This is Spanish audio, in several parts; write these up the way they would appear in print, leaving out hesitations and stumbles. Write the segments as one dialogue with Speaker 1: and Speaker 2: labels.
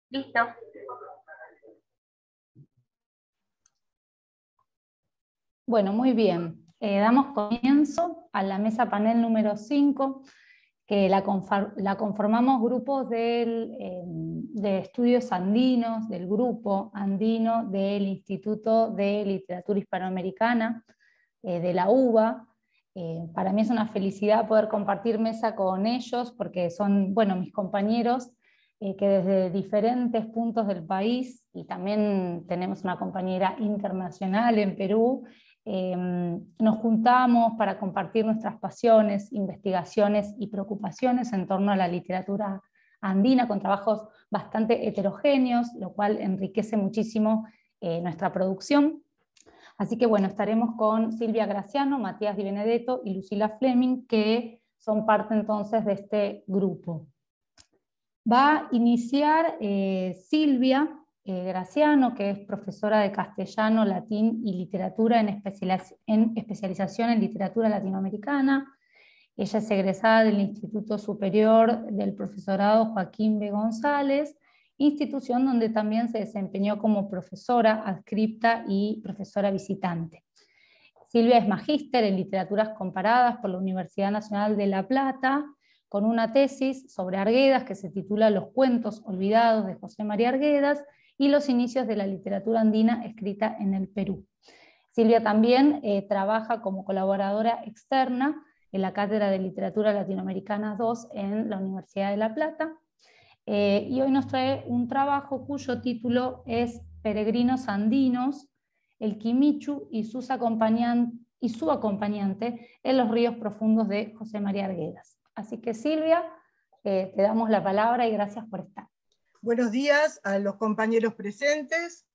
Speaker 1: Listo.
Speaker 2: Bueno, muy bien. Damos comienzo a la mesa panel número 5, que la conformamos grupos de estudios andinos, del grupo andino del Instituto de Literatura Hispanoamericana, de la UBA. Para mí es una felicidad poder compartir mesa con ellos, porque son, bueno, mis compañeros que desde diferentes puntos del país, y también tenemos una compañera internacional en Perú, nos juntamos para compartir nuestras pasiones, investigaciones y preocupaciones en torno a la literatura andina, con trabajos bastante heterogéneos, lo cual enriquece muchísimo nuestra producción. Así que bueno, estaremos con Silvia Graciano, Matías Di Benedetto y Lucila Fleming, que son parte entonces de este grupo. Va a iniciar Silvia Graciano, que es profesora de castellano, latín y literatura en especialización en literatura latinoamericana. Ella es egresada del Instituto Superior del Profesorado Joaquín B. González, institución donde también se desempeñó como profesora adscripta y profesora visitante. Silvia es magíster en literaturas comparadas por la Universidad Nacional de La Plata, con una tesis sobre Arguedas que se titula Los cuentos olvidados de José María Arguedas y los inicios de la literatura andina escrita en el Perú. Silvia también trabaja como colaboradora externa en la Cátedra de Literatura Latinoamericana 2 en la Universidad de La Plata, y hoy nos trae un trabajo cuyo título es Peregrinos Andinos, el Quimichu y su acompañante en los ríos profundos de José María Arguedas. Así que Silvia, te damos la palabra y gracias por estar.
Speaker 3: Buenos días a los compañeros presentes.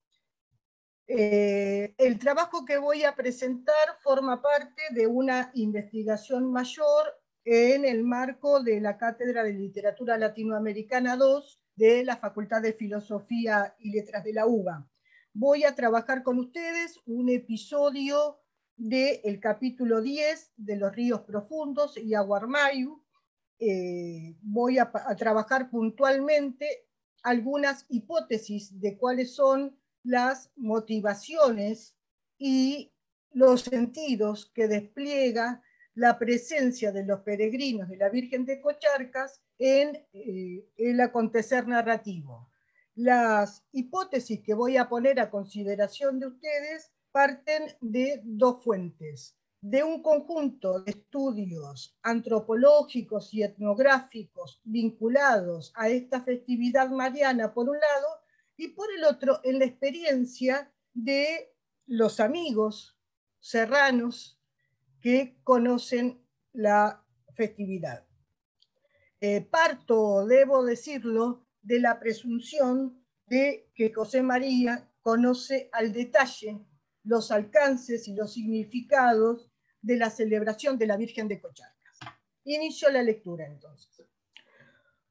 Speaker 3: El trabajo que voy a presentar forma parte de una investigación mayor en el marco de la Cátedra de Literatura Latinoamericana 2 de la Facultad de Filosofía y Letras de la UBA. Voy a trabajar con ustedes un episodio del capítulo 10 de Los ríos profundos y Aguarmayu. Voy a trabajar puntualmente algunas hipótesis de cuáles son las motivaciones y los sentidos que despliega la presencia de los peregrinos de la Virgen de Cocharcas en el acontecer narrativo. Las hipótesis que voy a poner a consideración de ustedes parten de dos fuentes: de un conjunto de estudios antropológicos y etnográficos vinculados a esta festividad mariana por un lado, y por el otro en la experiencia de los amigos serranos que conocen la festividad. Parto, debo decirlo, de la presunción de que José María conoce al detalle los alcances y los significados de la celebración de la Virgen de Cocharcas. Inicio la lectura entonces.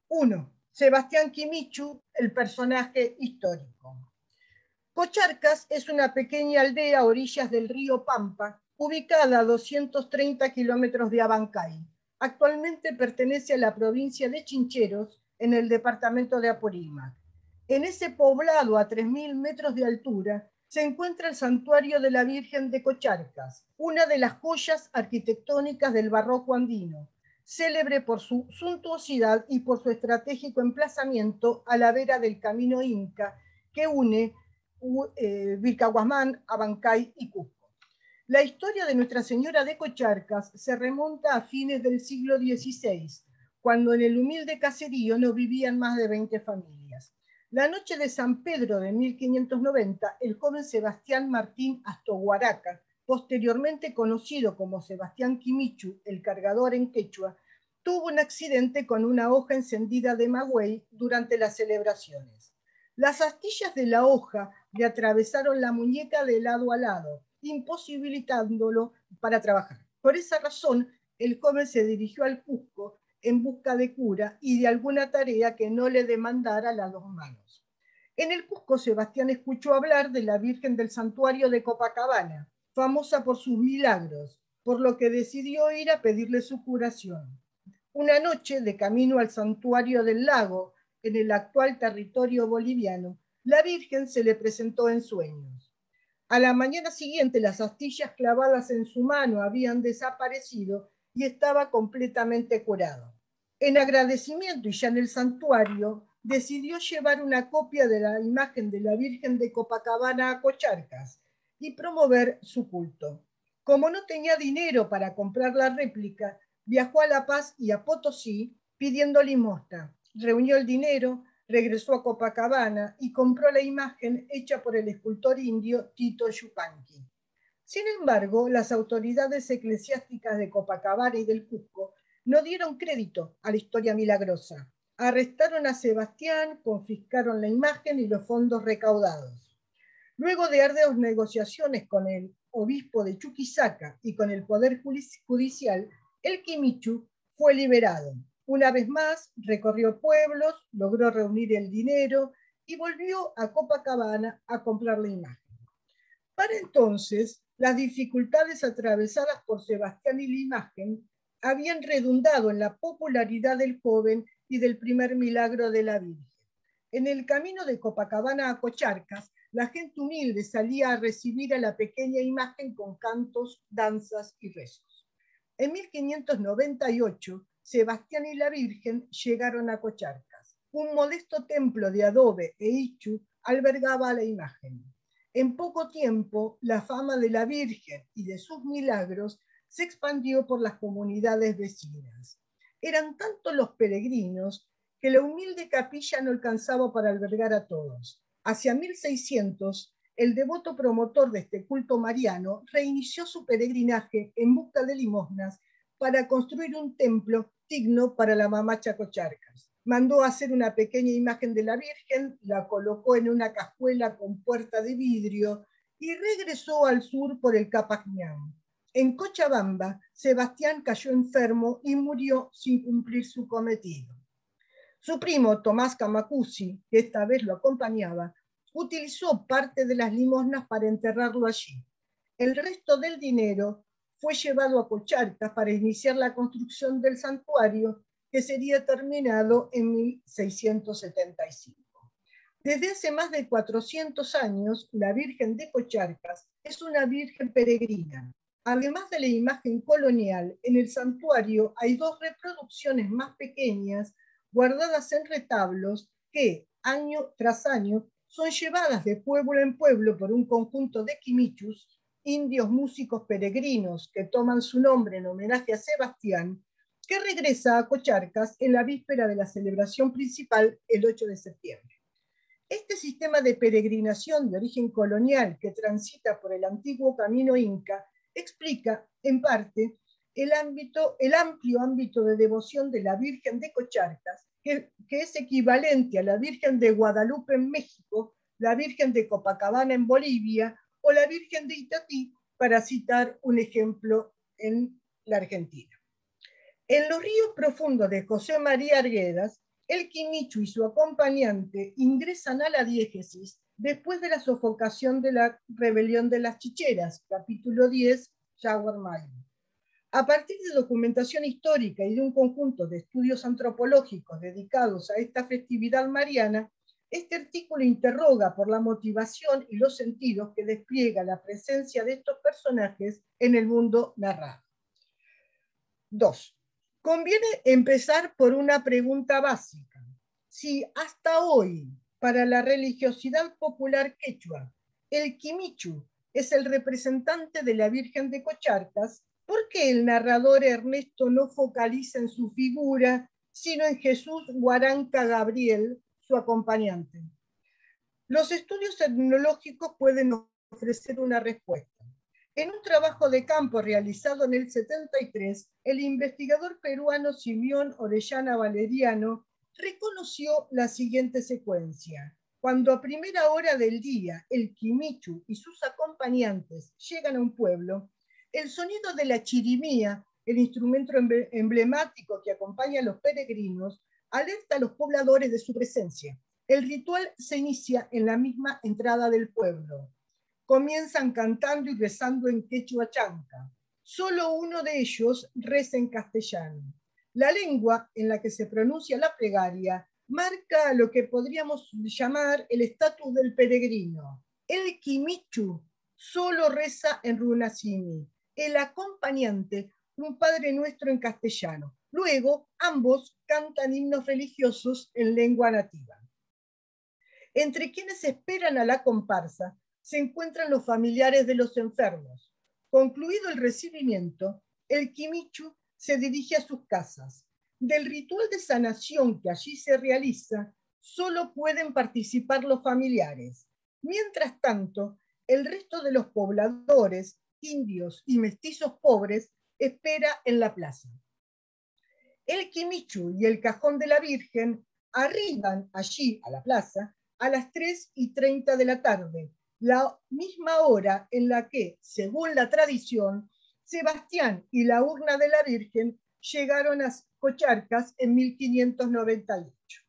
Speaker 3: 1. Sebastián Quimichu, el personaje histórico. Cocharcas es una pequeña aldea a orillas del río Pampa, ubicada a 230 kilómetros de Abancay. Actualmente pertenece a la provincia de Chincheros, en el departamento de Apurímac. En ese poblado a 3.000 metros de altura se encuentra el santuario de la Virgen de Cocharcas, una de las joyas arquitectónicas del barroco andino, célebre por su suntuosidad y por su estratégico emplazamiento a la vera del camino inca que une Vilcahuasmán, Abancay y Cusco. La historia de Nuestra Señora de Cocharcas se remonta a fines del siglo XVI, cuando en el humilde caserío no vivían más de 20 familias. La noche de San Pedro de 1590, el joven Sebastián Martín Astoguaraca, posteriormente conocido como Sebastián Quimichu, el cargador en quechua, tuvo un accidente con una hoja encendida de maguey durante las celebraciones. Las astillas de la hoja le atravesaron la muñeca de lado a lado, imposibilitándolo para trabajar. Por esa razón, el joven se dirigió al Cusco en busca de cura y de alguna tarea que no le demandara las dos manos. En el Cusco, Sebastián escuchó hablar de la Virgen del Santuario de Copacabana, famosa por sus milagros, por lo que decidió ir a pedirle su curación. Una noche, de camino al santuario del lago, en el actual territorio boliviano, la Virgen se le presentó en sueños. A la mañana siguiente, las astillas clavadas en su mano habían desaparecido y estaba completamente curado. En agradecimiento y ya en el santuario, decidió llevar una copia de la imagen de la Virgen de Copacabana a Cocharcas y promover su culto. Como no tenía dinero para comprar la réplica, viajó a La Paz y a Potosí pidiendo limosna. Reunió el dinero, regresó a Copacabana y compró la imagen hecha por el escultor indio Tito Yupanqui. Sin embargo, las autoridades eclesiásticas de Copacabana y del Cusco no dieron crédito a la historia milagrosa. Arrestaron a Sebastián, confiscaron la imagen y los fondos recaudados. Luego de arduas negociaciones con el obispo de Chuquisaca y con el Poder Judicial, el Quimichu fue liberado. Una vez más, recorrió pueblos, logró reunir el dinero y volvió a Copacabana a comprar la imagen. Para entonces, las dificultades atravesadas por Sebastián y la imagen habían redundado en la popularidad del joven y del primer milagro de la Virgen. En el camino de Copacabana a Cocharcas, la gente humilde salía a recibir a la pequeña imagen con cantos, danzas y rezos. En 1598, Sebastián y la Virgen llegaron a Cocharcas. Un modesto templo de adobe e ichu albergaba a la imagen. En poco tiempo, la fama de la Virgen y de sus milagros se expandió por las comunidades vecinas. Eran tantos los peregrinos que la humilde capilla no alcanzaba para albergar a todos. Hacia 1600, el devoto promotor de este culto mariano reinició su peregrinaje en busca de limosnas para construir un templo digno para la mamacha Cocharcas. Mandó hacer una pequeña imagen de la Virgen, la colocó en una cajuela con puerta de vidrio y regresó al sur por el Capacñán. En Cochabamba, Sebastián cayó enfermo y murió sin cumplir su cometido. Su primo, Tomás Camacusi, que esta vez lo acompañaba, utilizó parte de las limosnas para enterrarlo allí. El resto del dinero fue llevado a Cocharcas para iniciar la construcción del santuario, que sería terminado en 1675. Desde hace más de 400 años, la Virgen de Cocharcas es una virgen peregrina. Además de la imagen colonial, en el santuario hay dos reproducciones más pequeñas guardadas en retablos que, año tras año, son llevadas de pueblo en pueblo por un conjunto de quimichus, indios músicos peregrinos que toman su nombre en homenaje a Sebastián, que regresa a Cocharcas en la víspera de la celebración principal el 8 de septiembre. Este sistema de peregrinación de origen colonial que transita por el antiguo camino inca explica, en parte, el amplio ámbito de devoción de la Virgen de Cocharcas, que es equivalente a la Virgen de Guadalupe en México, la Virgen de Copacabana en Bolivia o la Virgen de Itatí, para citar un ejemplo en la Argentina. En los ríos profundos de José María Arguedas, el Quimichu y su acompañante ingresan a la diégesis después de la sofocación de la rebelión de las Chicheras, capítulo 10, Jaguar Mayo. A partir de documentación histórica y de un conjunto de estudios antropológicos dedicados a esta festividad mariana, este artículo interroga por la motivación y los sentidos que despliega la presencia de estos personajes en el mundo narrado. 2. Conviene empezar por una pregunta básica. Si hasta hoy, para la religiosidad popular quechua, el Quimichu es el representante de la Virgen de Cocharcas, ¿por qué el narrador Ernesto no focaliza en su figura, sino en Jesús Huaranca Gabriel, su acompañante? Los estudios etnológicos pueden ofrecer una respuesta. En un trabajo de campo realizado en el 73, el investigador peruano Simeón Orellana Valeriano reconoció la siguiente secuencia. Cuando a primera hora del día el Quimichu y sus acompañantes llegan a un pueblo, el sonido de la chirimía, el instrumento emblemático que acompaña a los peregrinos, alerta a los pobladores de su presencia. El ritual se inicia en la misma entrada del pueblo. Comienzan cantando y rezando en quechua chanca. Solo uno de ellos reza en castellano. La lengua en la que se pronuncia la plegaria marca lo que podríamos llamar el estatus del peregrino. El Quimichu solo reza en runasimi, el acompañante un Padre Nuestro en castellano. Luego, ambos cantan himnos religiosos en lengua nativa. Entre quienes esperan a la comparsa se encuentran los familiares de los enfermos. Concluido el recibimiento, el Quimichu se dirige a sus casas. Del ritual de sanación que allí se realiza, solo pueden participar los familiares. Mientras tanto, el resto de los pobladores, indios y mestizos pobres, espera en la plaza. El Quimichu y el cajón de la Virgen arriban allí a la plaza a las 3:30 de la tarde, la misma hora en la que, según la tradición, Sebastián y la urna de la Virgen llegaron a Cocharcas en 1598.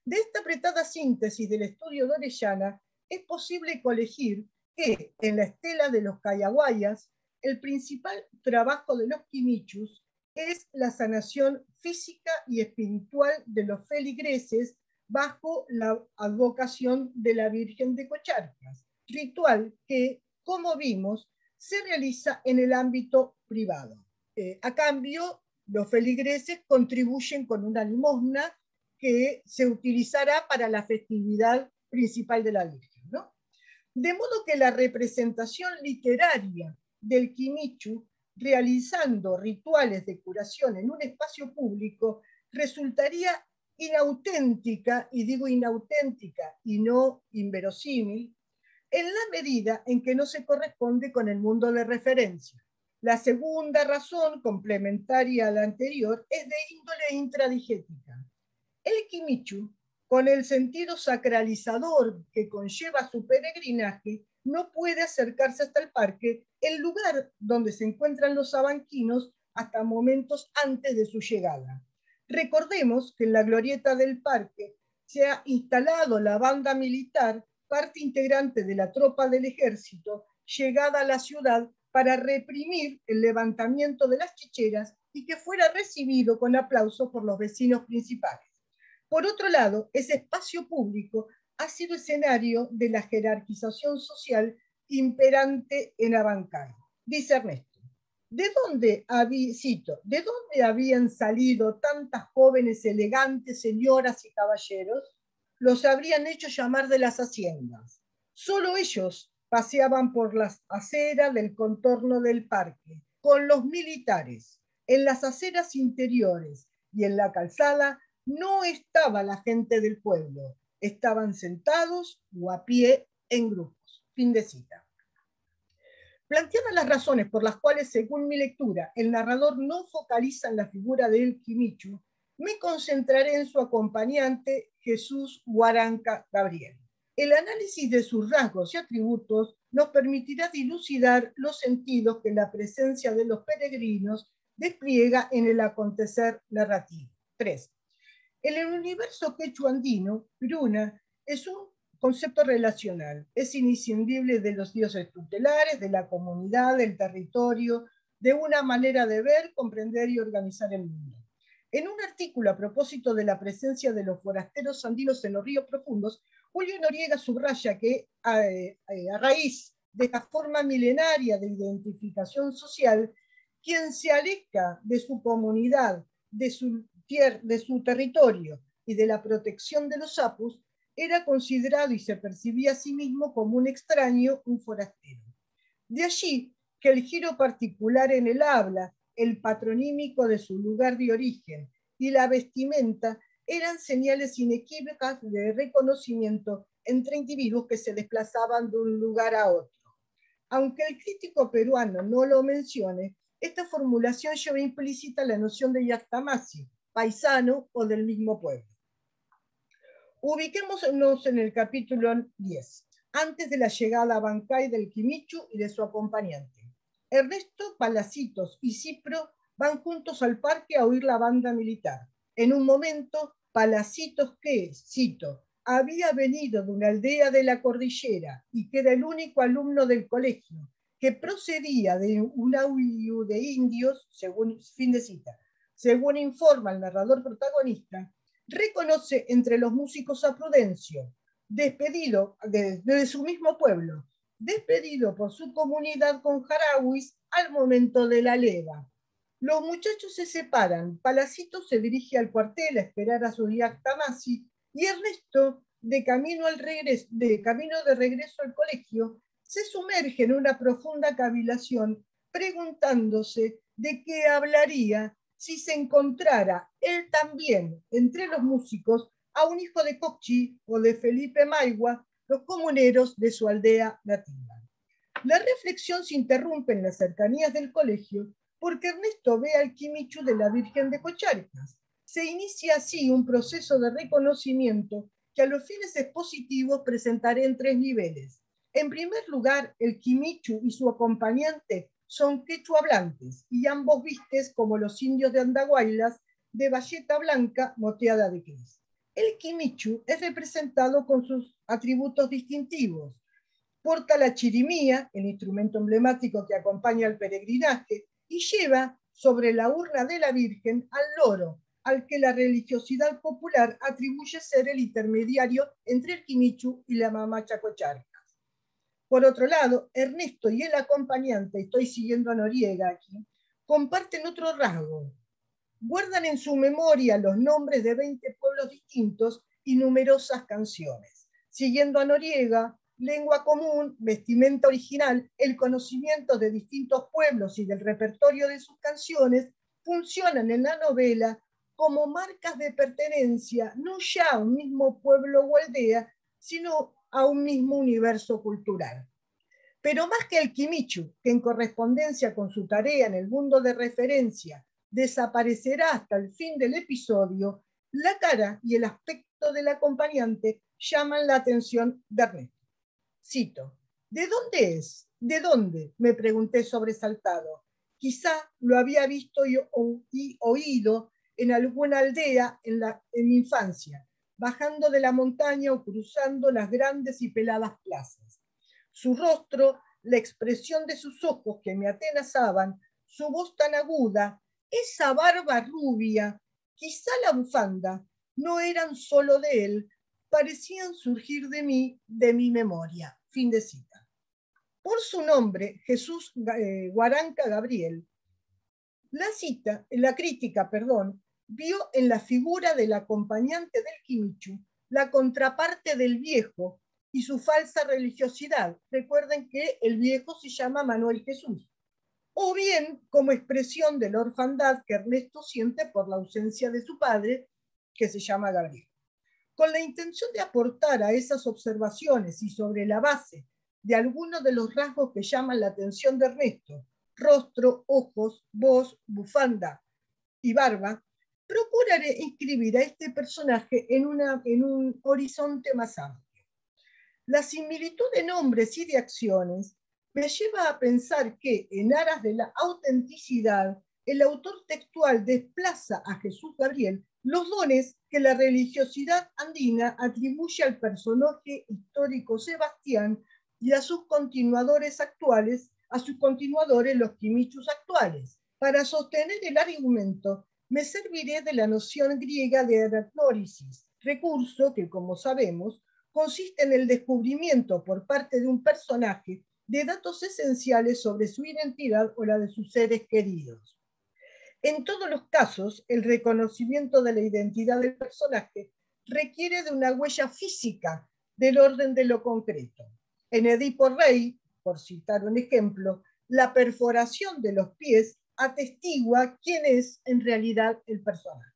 Speaker 3: De esta apretada síntesis del estudio de Orellana, es posible colegir que en la estela de los Cayaguayas, el principal trabajo de los quimichus es la sanación física y espiritual de los feligreses bajo la advocación de la Virgen de Cocharcas, ritual que, como vimos, se realiza en el ámbito privado. A cambio, los feligreses contribuyen con una limosna que se utilizará para la festividad principal de la Virgen, ¿no? De modo que la representación literaria del Quimichu realizando rituales de curación en un espacio público resultaría inauténtica, y digo inauténtica y no inverosímil, en la medida en que no se corresponde con el mundo de referencia. La segunda razón, complementaria a la anterior, es de índole intradigética. El Quimichu, con el sentido sacralizador que conlleva su peregrinaje, no puede acercarse hasta el parque, el lugar donde se encuentran los sabanquinos hasta momentos antes de su llegada. Recordemos que en la glorieta del parque se ha instalado la banda militar, parte integrante de la tropa del ejército, llegada a la ciudad para reprimir el levantamiento de las chicheras y que fuera recibido con aplausos por los vecinos principales. Por otro lado, ese espacio público ha sido escenario de la jerarquización social imperante en Abancay. Dice Ernesto, ¿de dónde habían salido tantas jóvenes elegantes señoras y caballeros? Los habrían hecho llamar de las haciendas. Solo ellos paseaban por las aceras del contorno del parque, con los militares. En las aceras interiores y en la calzada no estaba la gente del pueblo, estaban sentados o a pie en grupos. Fin de cita. Planteadas las razones por las cuales, según mi lectura, el narrador no focaliza en la figura de El Quimichu, me concentraré en su acompañante, Jesús Huaranca Gabriel. El análisis de sus rasgos y atributos nos permitirá dilucidar los sentidos que la presencia de los peregrinos despliega en el acontecer narrativo. 3. En el universo quechua-andino, Piruna es un concepto relacional, es iniscindible de los dioses tutelares, de la comunidad, del territorio, de una manera de ver, comprender y organizar el mundo. En un artículo a propósito de la presencia de los forasteros andinos en los ríos profundos, Julio Noriega subraya que a raíz de la forma milenaria de identificación social, quien se aleja de su comunidad, de su territorio y de la protección de los apus, era considerado y se percibía a sí mismo como un extraño, un forastero. De allí que el giro particular en el habla, el patronímico de su lugar de origen y la vestimenta eran señales inequívocas de reconocimiento entre individuos que se desplazaban de un lugar a otro. Aunque el crítico peruano no lo mencione, esta formulación lleva implícita la noción de yactamasi, paisano o del mismo pueblo. Ubiquémonos en el capítulo 10, antes de la llegada a Abancay del Quimichu y de su acompañante. Ernesto, Palacitos y Cipro van juntos al parque a oír la banda militar. En un momento, Palacitos, que, cito, había venido de una aldea de la cordillera y que era el único alumno del colegio, que procedía de un audio de indios, según, fin de cita, según informa el narrador protagonista, reconoce entre los músicos a Prudencio, despedido de su mismo pueblo, despedido por su comunidad con Jarauis al momento de la leva. Los muchachos se separan, Palacito se dirige al cuartel a esperar a su Tamasi y Ernesto, de camino de regreso al colegio, se sumerge en una profunda cavilación, preguntándose de qué hablaría si se encontrara él también entre los músicos a un hijo de Cocchi o de Felipe Maigua, los comuneros de su aldea nativa. La reflexión se interrumpe en las cercanías del colegio porque Ernesto ve al Quimichu de la Virgen de Cocharcas. Se inicia así un proceso de reconocimiento que a los fines expositivos presentaré en 3 niveles. En primer lugar, el Quimichu y su acompañante son quechua hablantes y ambos vistes como los indios de Andahuaylas de bayeta blanca moteada de gris. El Quimichu es representado con sus atributos distintivos. Porta la chirimía, el instrumento emblemático que acompaña al peregrinaje, y lleva sobre la urna de la Virgen al loro, al que la religiosidad popular atribuye ser el intermediario entre el Quimichu y la mamacha Cocharcas. Por otro lado, Ernesto y el acompañante, estoy siguiendo a Noriega aquí, comparten otro rasgo. Guardan en su memoria los nombres de 20 pueblos distintos y numerosas canciones. Siguiendo a Noriega, lengua común, vestimenta original, el conocimiento de distintos pueblos y del repertorio de sus canciones funcionan en la novela como marcas de pertenencia, no ya a un mismo pueblo o aldea, sino a un mismo universo cultural. Pero más que el Quimichu, que en correspondencia con su tarea en el mundo de referencia desaparecerá hasta el fin del episodio, la cara y el aspecto del acompañante llaman la atención de Ernesto. Cito: ¿de dónde es? ¿De dónde?, me pregunté sobresaltado. Quizá lo había visto y oído en alguna aldea en mi infancia, bajando de la montaña o cruzando las grandes y peladas plazas. Su rostro, la expresión de sus ojos que me atenazaban, su voz tan aguda, esa barba rubia, quizá la bufanda, no eran solo de él, parecían surgir de mi memoria. Fin de cita. Por su nombre, Jesús Guaranca Gabriel, la crítica, vio en la figura del acompañante del Quimichu la contraparte del viejo y su falsa religiosidad. Recuerden que el viejo se llama Manuel Jesús. O bien como expresión de la orfandad que Ernesto siente por la ausencia de su padre, que se llama Gabriel. Con la intención de aportar a esas observaciones y sobre la base de algunos de los rasgos que llaman la atención de Ernesto, rostro, ojos, voz, bufanda y barba, procuraré inscribir a este personaje en un horizonte más amplio. La similitud de nombres y de acciones me lleva a pensar que, en aras de la autenticidad, el autor textual desplaza a Jesús Gabriel los dones que la religiosidad andina atribuye al personaje histórico Sebastián y a sus continuadores actuales, los Quimichus actuales. Para sostener el argumento, me serviré de la noción griega de anagnórisis, recurso que, como sabemos, consiste en el descubrimiento por parte de un personaje de datos esenciales sobre su identidad o la de sus seres queridos. En todos los casos, el reconocimiento de la identidad del personaje requiere de una huella física del orden de lo concreto. En Edipo Rey, por citar un ejemplo, la perforación de los pies atestigua quién es en realidad el personaje.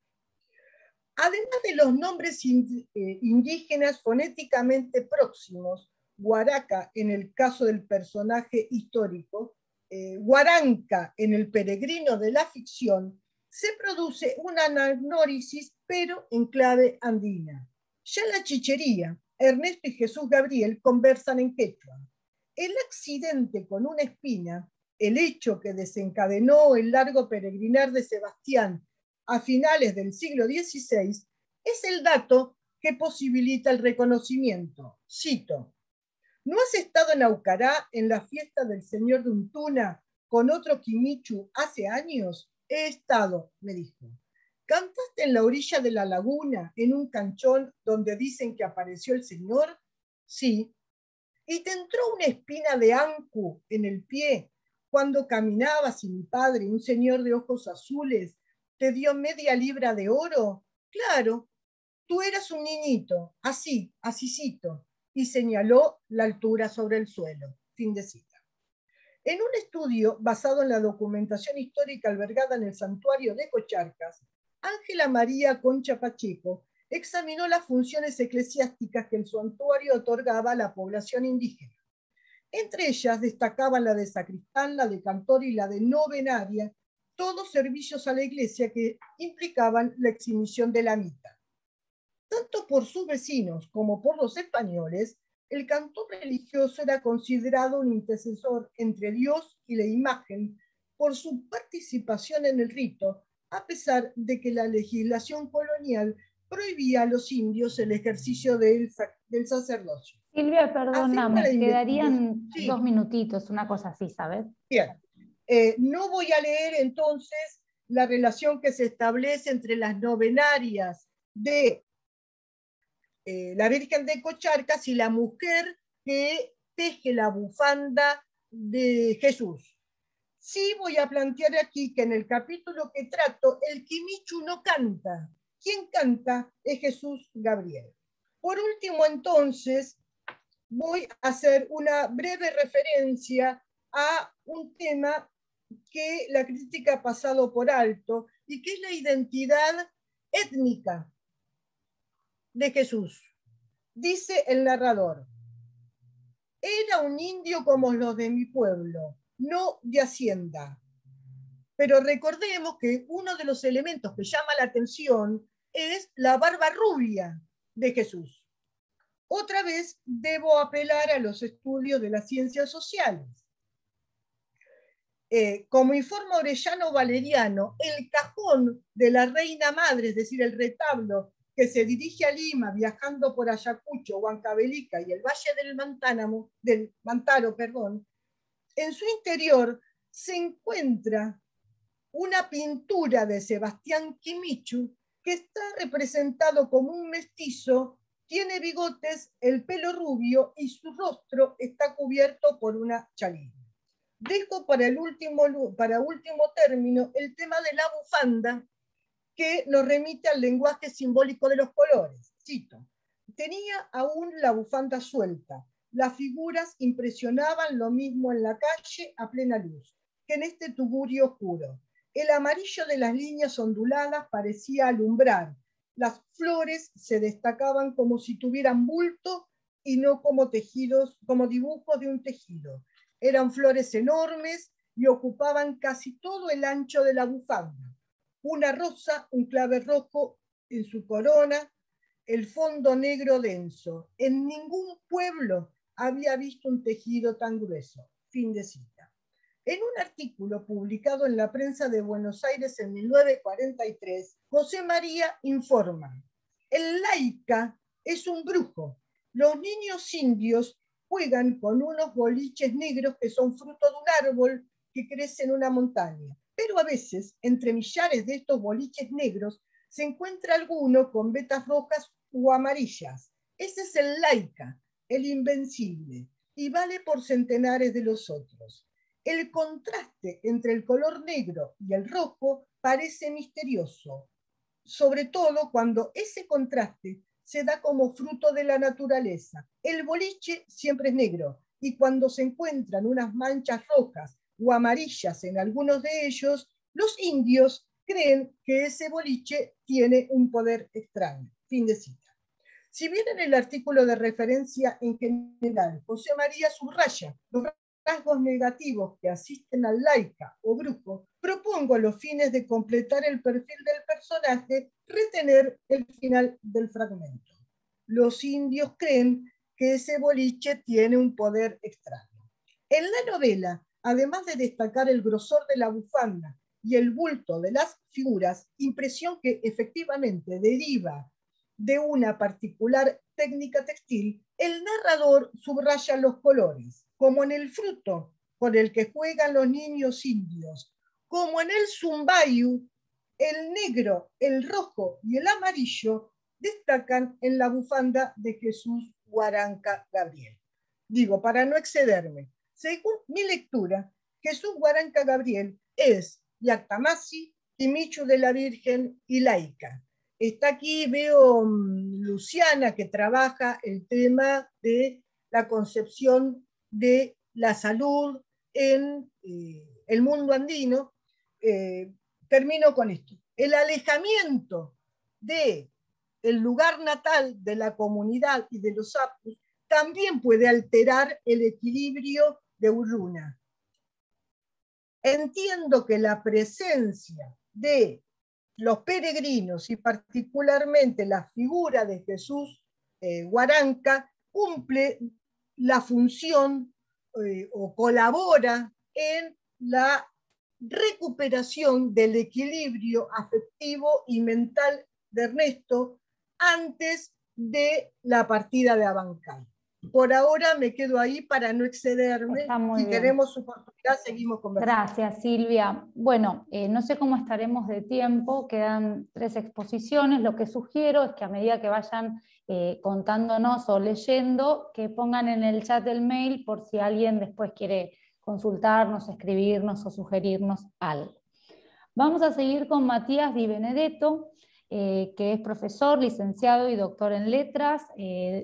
Speaker 3: Además de los nombres indígenas fonéticamente próximos, Guaraca en el caso del personaje histórico, Guaranca en el peregrino de la ficción, se produce una anagnórisis, pero en clave andina. Ya en la chichería, Ernesto y Jesús Gabriel conversan en quechua. El accidente con una espina, el hecho que desencadenó el largo peregrinar de Sebastián a finales del siglo XVI, es el dato que posibilita el reconocimiento. Cito: ¿no has estado en Aucará en la fiesta del señor de Untuna con otro Quimichu hace años? He estado, me dijo. ¿Cantaste en la orilla de la laguna, en un canchón donde dicen que apareció el Señor? Sí. ¿Y te entró una espina de ancu en el pie cuando caminabas y mi padre, un señor de ojos azules, te dio media libra de oro? Claro, tú eras un niñito, asícito, y señaló la altura sobre el suelo. Fin de cita. En un estudio basado en la documentación histórica albergada en el santuario de Cocharcas, Ángela María Concha Pacheco examinó las funciones eclesiásticas que el santuario otorgaba a la población indígena. Entre ellas destacaban la de sacristán, la de cantor y la de novenaria, todos servicios a la iglesia que implicaban la exhibición de la mita. Tanto por sus vecinos como por los españoles, el cantor religioso era considerado un intercesor entre Dios y la imagen por su participación en el rito, a pesar de que la legislación colonial prohibía a los indios el ejercicio del sacerdocio.
Speaker 2: Silvia, perdóname, quedarían
Speaker 3: sí.
Speaker 2: 2 minutitos, una cosa así, ¿sabes?
Speaker 3: Bien. No voy a leer entonces la relación que se establece entre las novenarias de la Virgen de Cocharcas y la mujer que teje la bufanda de Jesús. Sí voy a plantear aquí que en el capítulo que trato, el Quimichu no canta. Quien canta es Jesús Gabriel. Por último, entonces, voy a hacer una breve referencia a un tema que la crítica ha pasado por alto y que es la identidad étnica de Jesús. Dice el narrador: era un indio como los de mi pueblo, no de hacienda. Pero recordemos que uno de los elementos que llama la atención es la barba rubia de Jesús. Otra vez debo apelar a los estudios de las ciencias sociales. Como informa Orellano Valeriano, el cajón de la Reina Madre, es decir, el retablo que se dirige a Lima viajando por Ayacucho, Huancavelica y el Valle del Mantaro, en su interior se encuentra una pintura de Sebastián Quimichu que está representado como un mestizo, tiene bigotes, el pelo rubio y su rostro está cubierto por una chalina. Dejo para último término el tema de la bufanda, que nos remite al lenguaje simbólico de los colores. Cito: tenía aún la bufanda suelta. Las figuras impresionaban lo mismo en la calle a plena luz que en este tugurio oscuro. El amarillo de las líneas onduladas parecía alumbrar. Las flores se destacaban como si tuvieran bulto y no como tejidos, como dibujos de un tejido. Eran flores enormes y ocupaban casi todo el ancho de la bufanda. Una rosa, un clavel rojo en su corona, el fondo negro denso. En ningún pueblo había visto un tejido tan grueso. Fin de cita. En un artículo publicado en la prensa de Buenos Aires en 1943, José María informa: el laica es un brujo. Los niños indios juegan con unos boliches negros que son fruto de un árbol que crece en una montaña. Pero a veces, entre millares de estos boliches negros, se encuentra alguno con vetas rojas o amarillas. Ese es el laica, el invencible, y vale por centenares de los otros. El contraste entre el color negro y el rojo parece misterioso, sobre todo cuando ese contraste se da como fruto de la naturaleza. El boliche siempre es negro, y cuando se encuentran unas manchas rojas o amarillas en algunos de ellos, los indios creen que ese boliche tiene un poder extraño. Fin de cita. Si bien en el artículo de referencia en general José María subraya los rasgos negativos que asisten al laica o brujo, propongo a los fines de completar el perfil del personaje retener el final del fragmento. Los indios creen que ese boliche tiene un poder extraño. En la novela, además de destacar el grosor de la bufanda y el bulto de las figuras, impresión que efectivamente deriva de una particular técnica textil, el narrador subraya los colores, como en el fruto con el que juegan los niños indios, como en el zumbayu, el negro, el rojo y el amarillo destacan en la bufanda de Jesús Guaranca Gabriel. Digo, para no excederme, según mi lectura, Jesús Guaranca Gabriel es Yactamasi, Timichu de la Virgen y laica. Está aquí, veo Luciana, que trabaja el tema de la concepción de la salud en el mundo andino. Termino con esto. El alejamiento del lugar natal de la comunidad y de los apus también puede alterar el equilibrio de Urruna. Entiendo que la presencia de los peregrinos y particularmente la figura de Jesús Guaranca cumple la función o colabora en la recuperación del equilibrio afectivo y mental de Ernesto antes de la partida de Abancay. Por ahora me quedo ahí para no excederme. Si tenemos oportunidad, seguimos conversando.
Speaker 2: Gracias, Silvia. Bueno, no sé cómo estaremos de tiempo, quedan 3 exposiciones. Lo que sugiero es que a medida que vayan contándonos o leyendo, que pongan en el chat del mail por si alguien después quiere consultarnos, escribirnos o sugerirnos algo. Vamos a seguir con Matías Di Benedetto, que es profesor, licenciado y doctor en letras,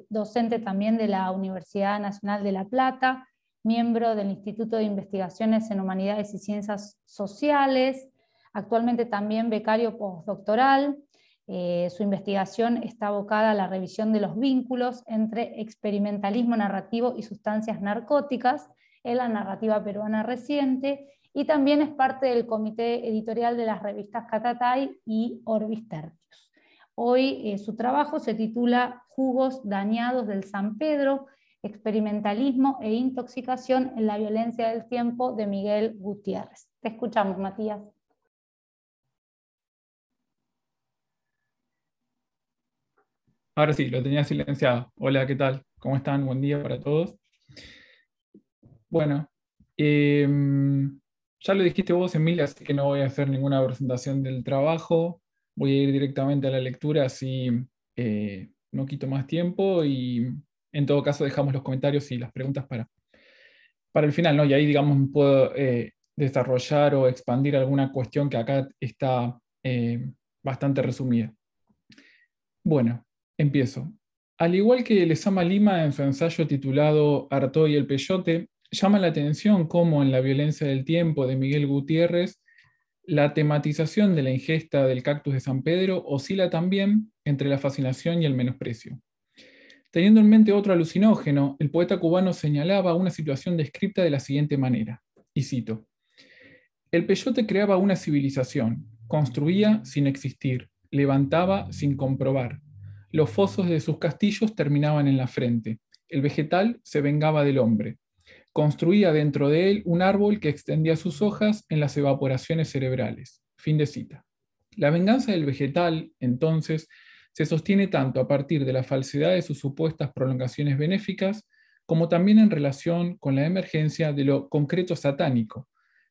Speaker 2: docente también de la Universidad Nacional de La Plata, miembro del Instituto de Investigaciones en Humanidades y Ciencias Sociales, actualmente también becario postdoctoral. Su investigación está abocada a la revisión de los vínculos entre experimentalismo narrativo y sustancias narcóticas en la narrativa peruana reciente, y también es parte del comité editorial de las revistas Catatay y Orbis Tertius. Hoy su trabajo se titula Jugos dañados del San Pedro, experimentalismo e intoxicación en la violencia del tiempo, de Miguel Gutiérrez. Te escuchamos, Matías.
Speaker 1: Ahora sí, lo tenía silenciado. Hola, ¿qué tal? ¿Cómo están? Buen día para todos. Bueno, ya lo dijiste vos, Emilia, así que no voy a hacer ninguna presentación del trabajo. Voy a ir directamente a la lectura, así no quito más tiempo, y en todo caso dejamos los comentarios y las preguntas para el final, ¿no? Y ahí, digamos, puedo desarrollar o expandir alguna cuestión que acá está bastante resumida. Bueno, empiezo. Al igual que Lezama Lima en su ensayo titulado Artaud y el Peyote, llama la atención cómo en La violencia del tiempo de Miguel Gutiérrez, la tematización de la ingesta del cactus de San Pedro oscila también entre la fascinación y el menosprecio. Teniendo en mente otro alucinógeno, el poeta cubano señalaba una situación descripta de la siguiente manera, y cito: el peyote creaba una civilización, construía sin existir, levantaba sin comprobar. Los fosos de sus castillos terminaban en la frente. El vegetal se vengaba del hombre. Construía dentro de él un árbol que extendía sus hojas en las evaporaciones cerebrales. Fin de cita. La venganza del vegetal, entonces, se sostiene tanto a partir de la falsedad de sus supuestas prolongaciones benéficas, como también en relación con la emergencia de lo concreto satánico,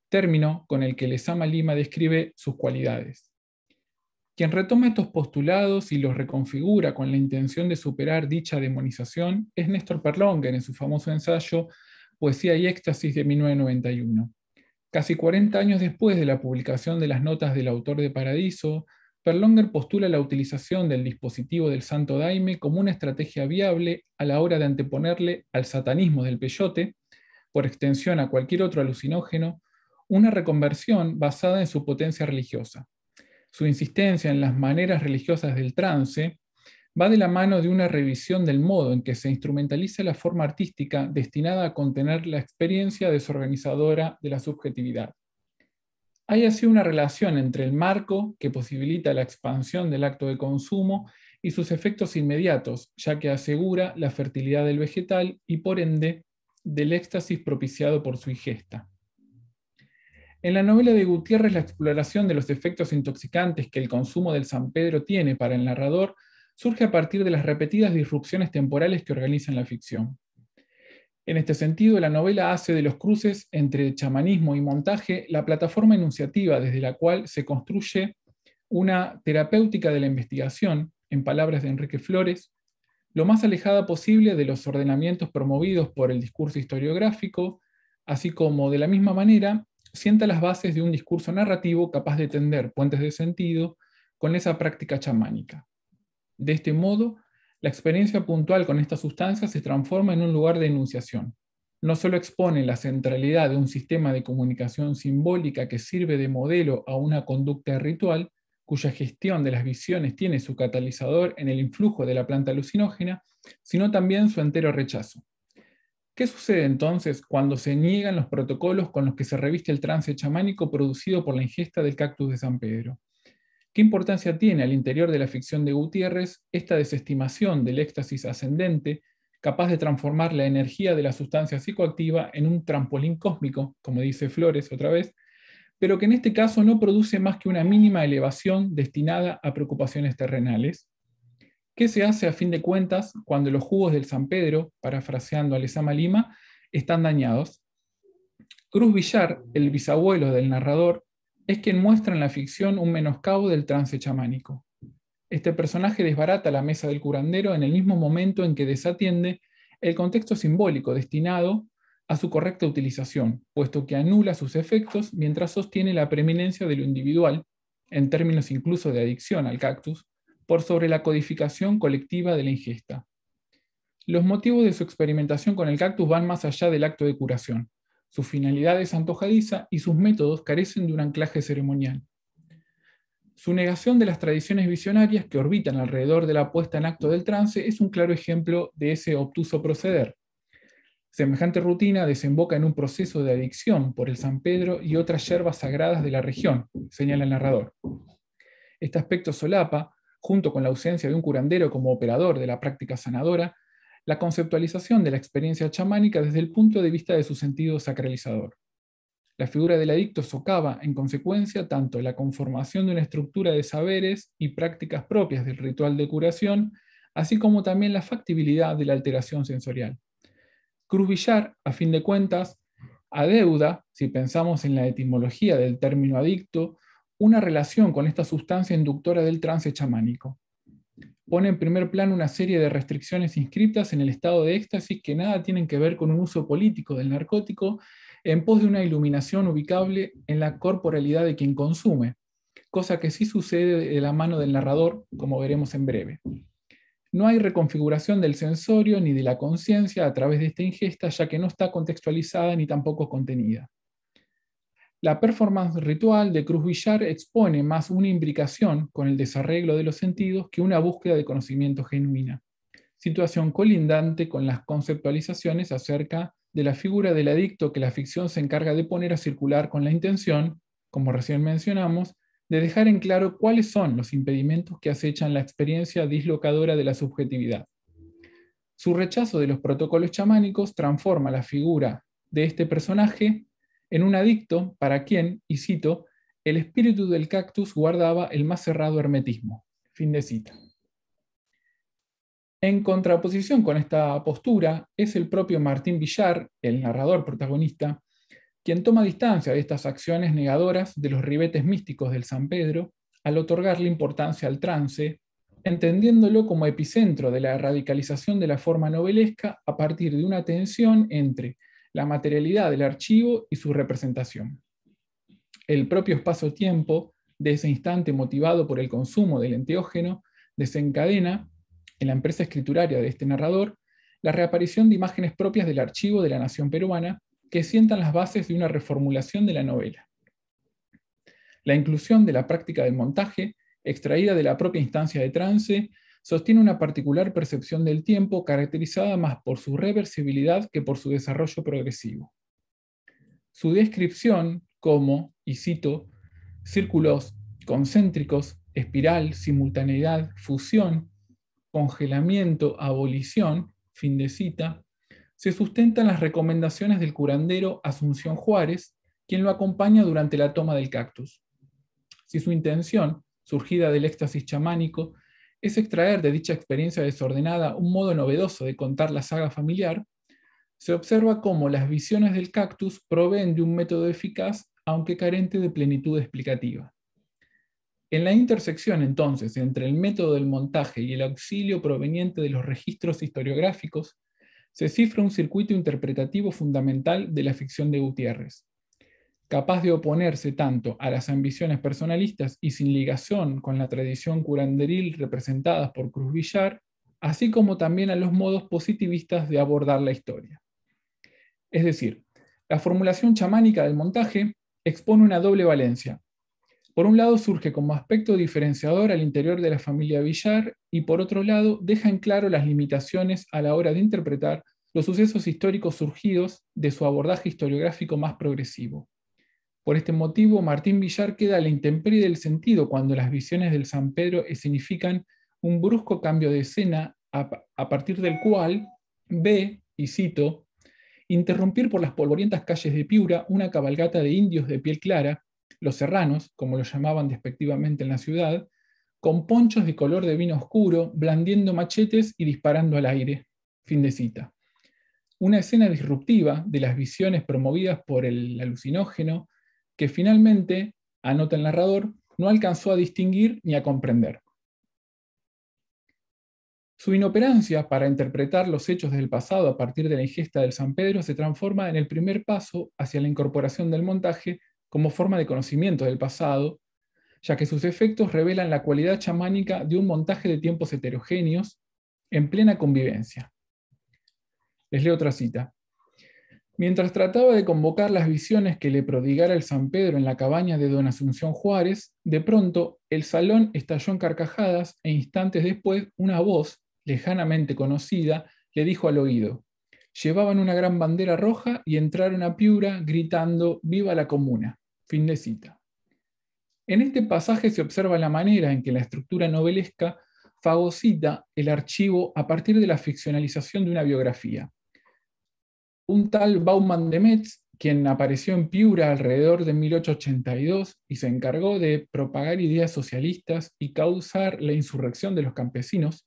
Speaker 1: término con el que Lezama Lima describe sus cualidades. Quien retoma estos postulados y los reconfigura con la intención de superar dicha demonización es Néstor Perlonguer en su famoso ensayo Poesía y Éxtasis de 1991. Casi 40 años después de la publicación de las notas del autor de Paradiso, Perlonguer postula la utilización del dispositivo del Santo Daime como una estrategia viable a la hora de anteponerle al satanismo del peyote, por extensión a cualquier otro alucinógeno, una reconversión basada en su potencia religiosa. Su insistencia en las maneras religiosas del trance va de la mano de una revisión del modo en que se instrumentaliza la forma artística destinada a contener la experiencia desorganizadora de la subjetividad. Hay así una relación entre el marco que posibilita la expansión del acto de consumo y sus efectos inmediatos, ya que asegura la fertilidad del vegetal y por ende del éxtasis propiciado por su ingesta. En la novela de Gutiérrez, la exploración de los efectos intoxicantes que el consumo del San Pedro tiene para el narrador surge a partir de las repetidas disrupciones temporales que organizan la ficción. En este sentido, la novela hace de los cruces entre chamanismo y montaje la plataforma enunciativa desde la cual se construye una terapéutica de la investigación, en palabras de Enrique Flores, lo más alejada posible de los ordenamientos promovidos por el discurso historiográfico, así como, de la misma manera, sienta las bases de un discurso narrativo capaz de tender puentes de sentido con esa práctica chamánica. De este modo, la experiencia puntual con esta sustancia se transforma en un lugar de enunciación. No solo expone la centralidad de un sistema de comunicación simbólica que sirve de modelo a una conducta ritual, cuya gestión de las visiones tiene su catalizador en el influjo de la planta alucinógena, sino también su entero rechazo. ¿Qué sucede entonces cuando se niegan los protocolos con los que se reviste el trance chamánico producido por la ingesta del cactus de San Pedro? ¿Qué importancia tiene al interior de la ficción de Gutiérrez esta desestimación del éxtasis ascendente, capaz de transformar la energía de la sustancia psicoactiva en un trampolín cósmico, como dice Flores otra vez, pero que en este caso no produce más que una mínima elevación destinada a preocupaciones terrenales? ¿Qué se hace a fin de cuentas cuando los jugos del San Pedro, parafraseando a Lezama Lima, están dañados? Cruz Villar, el bisabuelo del narrador, es quien muestra en la ficción un menoscabo del trance chamánico. Este personaje desbarata la mesa del curandero en el mismo momento en que desatiende el contexto simbólico destinado a su correcta utilización, puesto que anula sus efectos mientras sostiene la preeminencia de lo individual, en términos incluso de adicción al cactus, por sobre la codificación colectiva de la ingesta. Los motivos de su experimentación con el cactus van más allá del acto de curación. Su finalidad es antojadiza y sus métodos carecen de un anclaje ceremonial. Su negación de las tradiciones visionarias que orbitan alrededor de la puesta en acto del trance es un claro ejemplo de ese obtuso proceder. Semejante rutina desemboca en un proceso de adicción por el San Pedro y otras hierbas sagradas de la región, señala el narrador. Este aspecto solapa, junto con la ausencia de un curandero como operador de la práctica sanadora, la conceptualización de la experiencia chamánica desde el punto de vista de su sentido sacralizador. La figura del adicto socava, en consecuencia, tanto la conformación de una estructura de saberes y prácticas propias del ritual de curación, así como también la factibilidad de la alteración sensorial. Cruz Villar, a fin de cuentas, adeuda, si pensamos en la etimología del término adicto, una relación con esta sustancia inductora del trance chamánico. Pone en primer plano una serie de restricciones inscritas en el estado de éxtasis que nada tienen que ver con un uso político del narcótico en pos de una iluminación ubicable en la corporalidad de quien consume, cosa que sí sucede de la mano del narrador, como veremos en breve. No hay reconfiguración del sensorio ni de la conciencia a través de esta ingesta, ya que no está contextualizada ni tampoco contenida. La performance ritual de Cruz Villar expone más una imbricación con el desarreglo de los sentidos que una búsqueda de conocimiento genuina, situación colindante con las conceptualizaciones acerca de la figura del adicto que la ficción se encarga de poner a circular con la intención, como recién mencionamos, de dejar en claro cuáles son los impedimentos que acechan la experiencia dislocadora de la subjetividad. Su rechazo de los protocolos chamánicos transforma la figura de este personaje en un adicto para quien, y cito, el espíritu del cactus guardaba el más cerrado hermetismo. Fin de cita. En contraposición con esta postura, es el propio Martín Villar, el narrador protagonista, quien toma distancia de estas acciones negadoras de los ribetes místicos del San Pedro al otorgarle importancia al trance, entendiéndolo como epicentro de la radicalización de la forma novelesca a partir de una tensión entre la materialidad del archivo y su representación. El propio espacio-tiempo de ese instante motivado por el consumo del enteógeno desencadena, en la empresa escrituraria de este narrador, la reaparición de imágenes propias del archivo de la nación peruana que sientan las bases de una reformulación de la novela. La inclusión de la práctica del montaje, extraída de la propia instancia de trance, sostiene una particular percepción del tiempo caracterizada más por su reversibilidad que por su desarrollo progresivo. Su descripción como, y cito, círculos concéntricos, espiral, simultaneidad, fusión, congelamiento, abolición, fin de cita, se sustentan las recomendaciones del curandero Asunción Juárez, quien lo acompaña durante la toma del cactus. Si su intención, surgida del éxtasis chamánico, es extraer de dicha experiencia desordenada un modo novedoso de contar la saga familiar, se observa cómo las visiones del cactus proveen de un método eficaz, aunque carente de plenitud explicativa. En la intersección, entonces, entre el método del montaje y el auxilio proveniente de los registros historiográficos, se cifra un circuito interpretativo fundamental de la ficción de Gutiérrez, capaz de oponerse tanto a las ambiciones personalistas y sin ligación con la tradición curanderil representadas por Cruz Villar, así como también a los modos positivistas de abordar la historia. Es decir, la formulación chamánica del montaje expone una doble valencia. Por un lado surge como aspecto diferenciador al interior de la familia Villar y por otro lado deja en claro las limitaciones a la hora de interpretar los sucesos históricos surgidos de su abordaje historiográfico más progresivo. Por este motivo, Martín Villar queda a la intemperie del sentido cuando las visiones del San Pedro significan un brusco cambio de escena a partir del cual ve, y cito, interrumpir por las polvorientas calles de Piura una cabalgata de indios de piel clara, los serranos, como lo llamaban despectivamente en la ciudad, con ponchos de color de vino oscuro, blandiendo machetes y disparando al aire. Fin de cita. Una escena disruptiva de las visiones promovidas por el alucinógeno, que finalmente, anota el narrador, no alcanzó a distinguir ni a comprender. Su inoperancia para interpretar los hechos del pasado a partir de la ingesta del San Pedro se transforma en el primer paso hacia la incorporación del montaje como forma de conocimiento del pasado, ya que sus efectos revelan la cualidad chamánica de un montaje de tiempos heterogéneos en plena convivencia. Les leo otra cita. Mientras trataba de convocar las visiones que le prodigara el San Pedro en la cabaña de don Asunción Juárez, de pronto el salón estalló en carcajadas e instantes después una voz, lejanamente conocida, le dijo al oído. Llevaban una gran bandera roja y entraron a Piura gritando «¡Viva la Comuna!». Fin de cita. En este pasaje se observa la manera en que la estructura novelesca fagocita el archivo a partir de la ficcionalización de una biografía. Un tal Baumann de Metz, quien apareció en Piura alrededor de 1882 y se encargó de propagar ideas socialistas y causar la insurrección de los campesinos,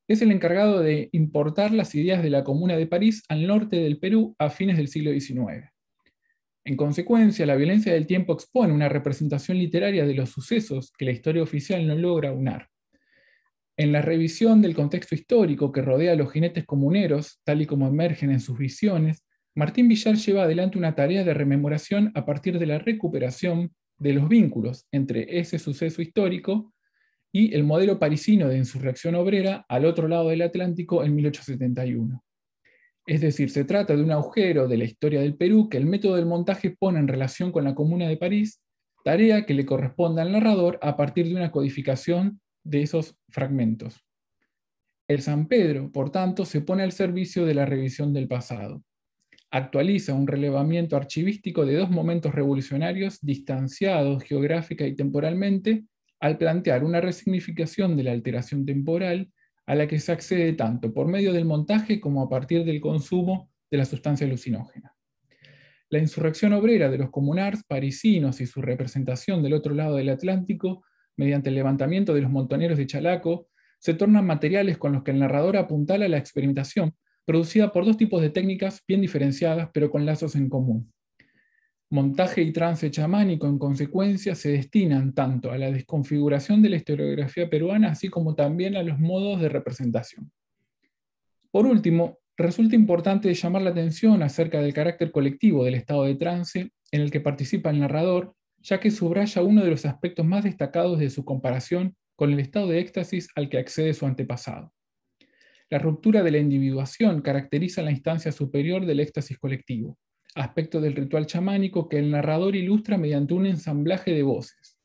Speaker 1: es el encargado de importar las ideas de la Comuna de París al norte del Perú a fines del siglo XIX. En consecuencia, la violencia del tiempo expone una representación literaria de los sucesos que la historia oficial no logra aunar. En la revisión del contexto histórico que rodea a los jinetes comuneros, tal y como emergen en sus visiones, Martín Villar lleva adelante una tarea de rememoración a partir de la recuperación de los vínculos entre ese suceso histórico y el modelo parisino de insurrección obrera al otro lado del Atlántico en 1871. Es decir, se trata de un agujero de la historia del Perú que el método del montaje pone en relación con la Comuna de París, tarea que le corresponde al narrador a partir de una codificación de esos fragmentos. El San Pedro, por tanto, se pone al servicio de la revisión del pasado. Actualiza un relevamiento archivístico de dos momentos revolucionarios distanciados geográfica y temporalmente al plantear una resignificación de la alteración temporal a la que se accede tanto por medio del montaje como a partir del consumo de la sustancia alucinógena. La insurrección obrera de los comunards parisinos y su representación del otro lado del Atlántico mediante el levantamiento de los montoneros de Chalaco, se tornan materiales con los que el narrador apuntala la experimentación, producida por dos tipos de técnicas bien diferenciadas, pero con lazos en común. Montaje y trance chamánico, en consecuencia, se destinan tanto a la desconfiguración de la historiografía peruana, así como también a los modos de representación. Por último, resulta importante llamar la atención acerca del carácter colectivo del estado de trance en el que participa el narrador, ya que subraya uno de los aspectos más destacados de su comparación con el estado de éxtasis al que accede su antepasado. La ruptura de la individuación caracteriza la instancia superior del éxtasis colectivo, aspecto del ritual chamánico que el narrador ilustra mediante un ensamblaje de voces.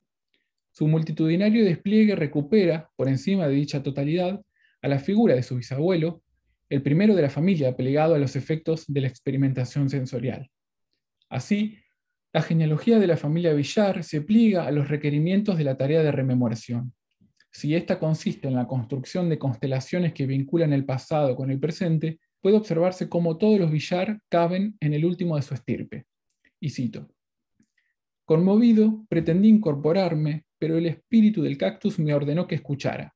Speaker 1: Su multitudinario despliegue recupera, por encima de dicha totalidad, a la figura de su bisabuelo, el primero de la familia plegado a los efectos de la experimentación sensorial. Así, la genealogía de la familia Villar se pliega a los requerimientos de la tarea de rememoración. Si ésta consiste en la construcción de constelaciones que vinculan el pasado con el presente, puede observarse cómo todos los Villar caben en el último de su estirpe. Y cito: «Conmovido, pretendí incorporarme, pero el espíritu del cactus me ordenó que escuchara.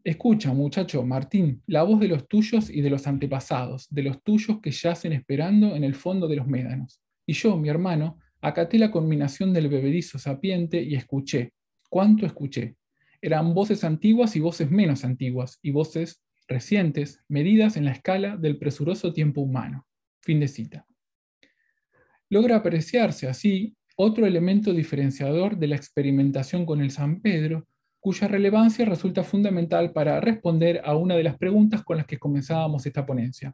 Speaker 1: Escucha, muchacho Martín, la voz de los tuyos y de los antepasados, de los tuyos que yacen esperando en el fondo de los médanos. Y yo, mi hermano, acaté la conminación del bebedizo sapiente y escuché, ¿Cuánto escuché? Eran voces antiguas y voces menos antiguas, y voces recientes, medidas en la escala del presuroso tiempo humano. Fin de cita. Logra apreciarse así otro elemento diferenciador de la experimentación con el San Pedro, cuya relevancia resulta fundamental para responder a una de las preguntas con las que comenzábamos esta ponencia.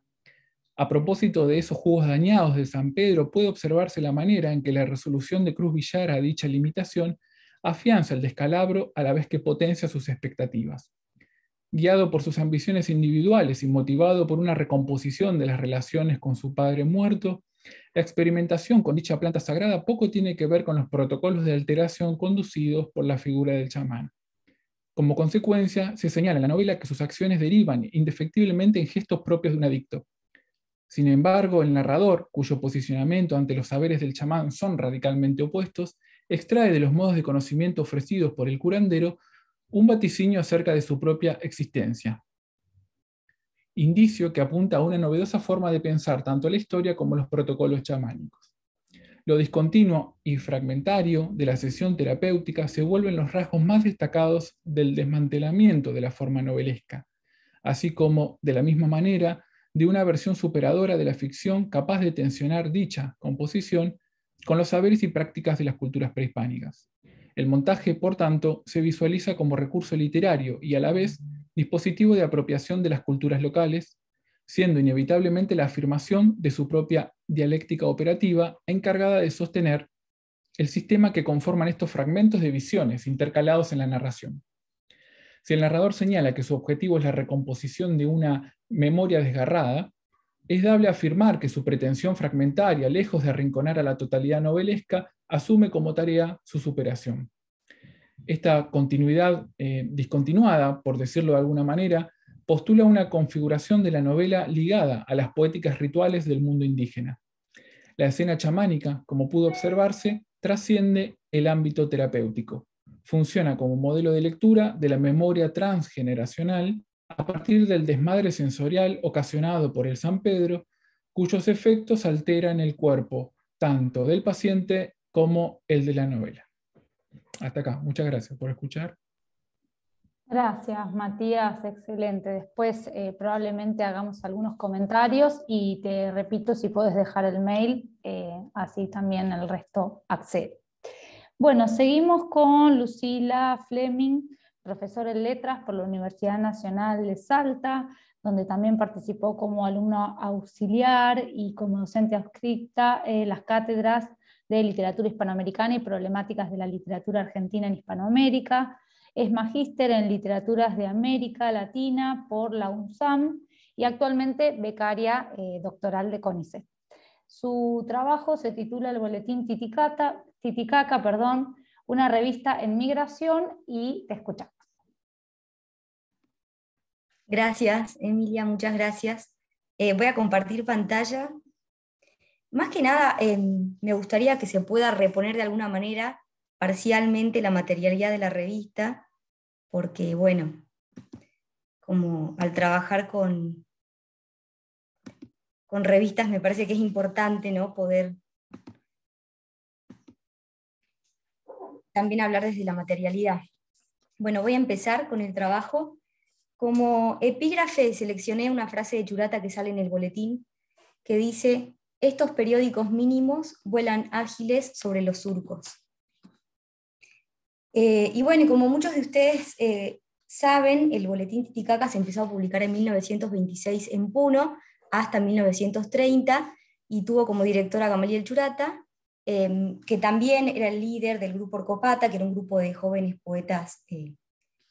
Speaker 1: A propósito de esos jugos dañados de San Pedro, puede observarse la manera en que la resolución de Cruz Villar a dicha limitación afianza el descalabro a la vez que potencia sus expectativas. Guiado por sus ambiciones individuales y motivado por una recomposición de las relaciones con su padre muerto, la experimentación con dicha planta sagrada poco tiene que ver con los protocolos de alteración conducidos por la figura del chamán. Como consecuencia, se señala en la novela que sus acciones derivan indefectiblemente en gestos propios de un adicto. Sin embargo, el narrador, cuyo posicionamiento ante los saberes del chamán son radicalmente opuestos, extrae de los modos de conocimiento ofrecidos por el curandero un vaticinio acerca de su propia existencia. Indicio que apunta a una novedosa forma de pensar tanto la historia como los protocolos chamánicos. Lo discontinuo y fragmentario de la sesión terapéutica se vuelven los rasgos más destacados del desmantelamiento de la forma novelesca, así como, de la misma manera, de una versión superadora de la ficción capaz de tensionar dicha composición con los saberes y prácticas de las culturas prehispánicas. El montaje, por tanto, se visualiza como recurso literario y a la vez dispositivo de apropiación de las culturas locales, siendo inevitablemente la afirmación de su propia dialéctica operativa encargada de sostener el sistema que conforman estos fragmentos de visiones intercalados en la narración. Si el narrador señala que su objetivo es la recomposición de una memoria desgarrada, es dable afirmar que su pretensión fragmentaria, lejos de arrinconar a la totalidad novelesca, asume como tarea su superación. Esta continuidad discontinuada, por decirlo de alguna manera, postula una configuración de la novela ligada a las poéticas rituales del mundo indígena. La escena chamánica, como pudo observarse, trasciende el ámbito terapéutico. Funciona como modelo de lectura de la memoria transgeneracional a partir del desmadre sensorial ocasionado por el San Pedro, cuyos efectos alteran el cuerpo, tanto del paciente como el de la novela. Hasta acá. Muchas gracias por escuchar.
Speaker 2: Gracias, Matías, excelente. Después probablemente hagamos algunos comentarios y te repito si puedes dejar el mail, así también el resto accede. Bueno, seguimos con Lucila Fleming, profesora en letras por la Universidad Nacional de Salta, donde también participó como alumna auxiliar y como docente adscrita en las cátedras de literatura hispanoamericana y problemáticas de la literatura argentina en Hispanoamérica. Es magíster en literaturas de América Latina por la UNSAM y actualmente becaria doctoral de CONICET. Su trabajo se titula El Boletín Titicaca, una revista en migración, y te escuchamos.
Speaker 4: Gracias, Emilia, muchas gracias. Voy a compartir pantalla. Más que nada, me gustaría que se pueda reponer de alguna manera parcialmente la materialidad de la revista, porque, bueno, como al trabajar con revistas me parece que es importante, ¿no?, poder también hablar desde la materialidad. Bueno, voy a empezar con el trabajo. Como epígrafe seleccioné una frase de Churata que sale en el boletín, que dice: estos periódicos mínimos vuelan ágiles sobre los surcos. Y bueno, como muchos de ustedes saben, el Boletín Titicaca se empezó a publicar en 1926 en Puno, hasta 1930, y tuvo como directora a Gamaliel Churata, que también era el líder del grupo Orcopata, que era un grupo de jóvenes poetas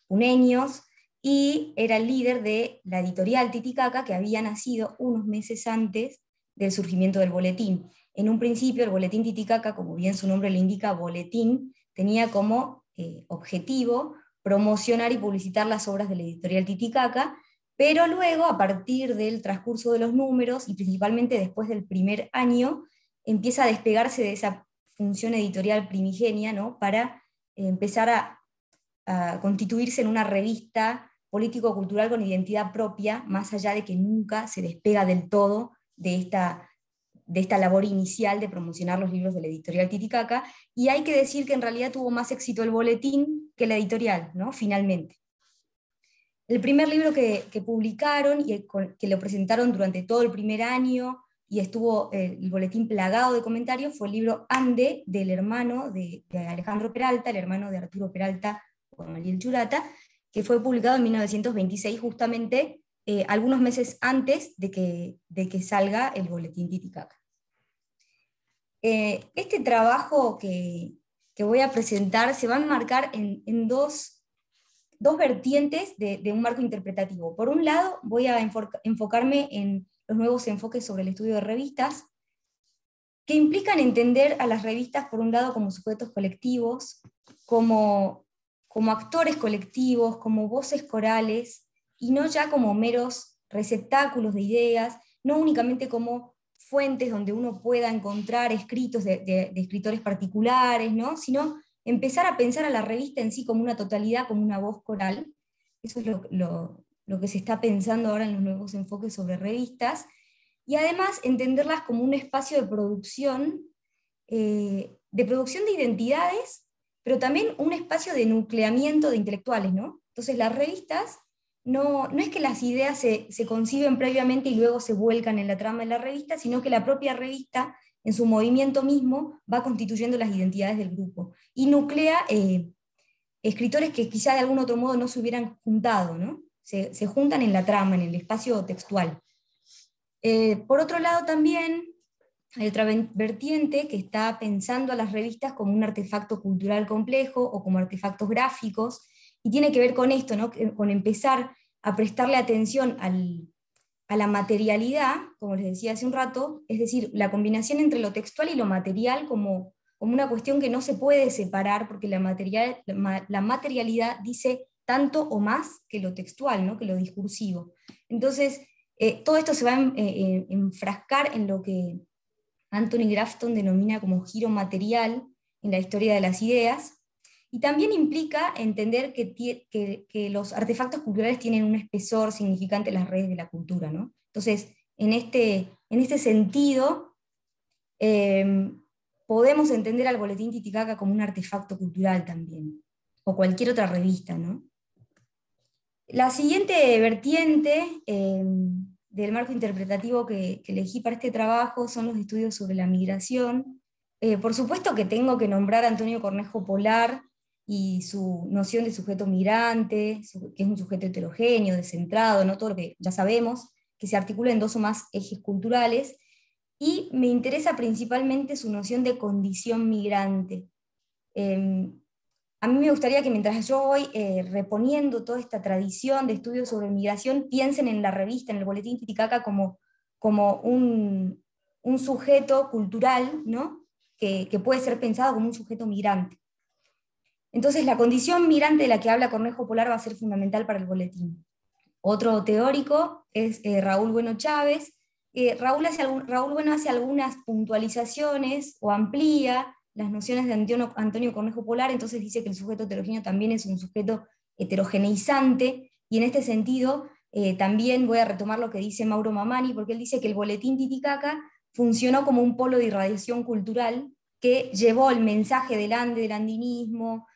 Speaker 4: puneños, y era el líder de la editorial Titicaca, que había nacido unos meses antes del surgimiento del boletín. En un principio el Boletín Titicaca, como bien su nombre le indica, boletín, tenía como objetivo promocionar y publicitar las obras de la editorial Titicaca, pero luego, a partir del transcurso de los números, y principalmente después del primer año, empieza a despegarse de esa función editorial primigenia, ¿no?, para empezar a constituirse en una revista político-cultural con identidad propia, más allá de que nunca se despega del todo de esta de esta labor inicial de promocionar los libros de la editorial Titicaca, y hay que decir que en realidad tuvo más éxito el boletín que la editorial, ¿no? Finalmente. El primer libro que publicaron y que lo presentaron durante todo el primer año, y estuvo el boletín plagado de comentarios, fue el libro Ande, del hermano de Alejandro Peralta, el hermano de Arturo Peralta con Gamaliel Churata, que fue publicado en 1926, justamente algunos meses antes de que salga el boletín Titicaca. Este trabajo que voy a presentar se va a enmarcar en dos vertientes de un marco interpretativo. Por un lado, voy a enfocarme en los nuevos enfoques sobre el estudio de revistas, que implican entender a las revistas, por un lado, como sujetos colectivos, como actores colectivos, como voces corales, y no ya como meros receptáculos de ideas, no únicamente como fuentes donde uno pueda encontrar escritos de escritores particulares, ¿no? Sino empezar a pensar a la revista en sí como una totalidad, como una voz coral. Eso es lo que se está pensando ahora en los nuevos enfoques sobre revistas, y además entenderlas como un espacio de producción de identidades, pero también un espacio de nucleamiento de intelectuales, ¿no? Entonces las revistas no es que las ideas se conciben previamente y luego se vuelcan en la trama de la revista, sino que la propia revista, en su movimiento mismo, va constituyendo las identidades del grupo, y nuclea escritores que quizá de algún otro modo no se hubieran juntado, ¿no? Se juntan en la trama, en el espacio textual. Por otro lado también hay otra vertiente que está pensando a las revistas como un artefacto cultural complejo o como artefactos gráficos, y tiene que ver con esto, ¿no? Con empezar a prestarle atención a la materialidad, como les decía hace un rato, es decir, la combinación entre lo textual y lo material como una cuestión que no se puede separar, porque la materialidad dice tanto o más que lo textual, ¿no? Que lo discursivo. Entonces, todo esto se va a enfrascar en lo que Anthony Grafton denomina como giro material en la historia de las ideas, y también implica entender que los artefactos culturales tienen un espesor significante en las redes de la cultura, ¿no? Entonces, en este sentido, podemos entender al Boletín Titicaca como un artefacto cultural también, o cualquier otra revista, ¿no? La siguiente vertiente del marco interpretativo que elegí para este trabajo son los estudios sobre la migración. Por supuesto que tengo que nombrar a Antonio Cornejo Polar y su noción de sujeto migrante, que es un sujeto heterogéneo, descentrado, ¿no? Todo lo que ya sabemos, que se articula en dos o más ejes culturales, y me interesa principalmente su noción de condición migrante. A mí me gustaría que mientras yo voy reponiendo toda esta tradición de estudios sobre migración, piensen en la revista, en el Boletín Titicaca, como un sujeto cultural, ¿no? que puede ser pensado como un sujeto migrante. Entonces la condición migrante de la que habla Cornejo Polar va a ser fundamental para el boletín. Otro teórico es Raúl Bueno Chávez. Raúl Bueno hace algunas puntualizaciones o amplía las nociones de Antonio Cornejo Polar, entonces dice que el sujeto heterogéneo también es un sujeto heterogeneizante, y en este sentido también voy a retomar lo que dice Mauro Mamani, porque él dice que el Boletín Titicaca funcionó como un polo de irradiación cultural que llevó el mensaje del andinismo,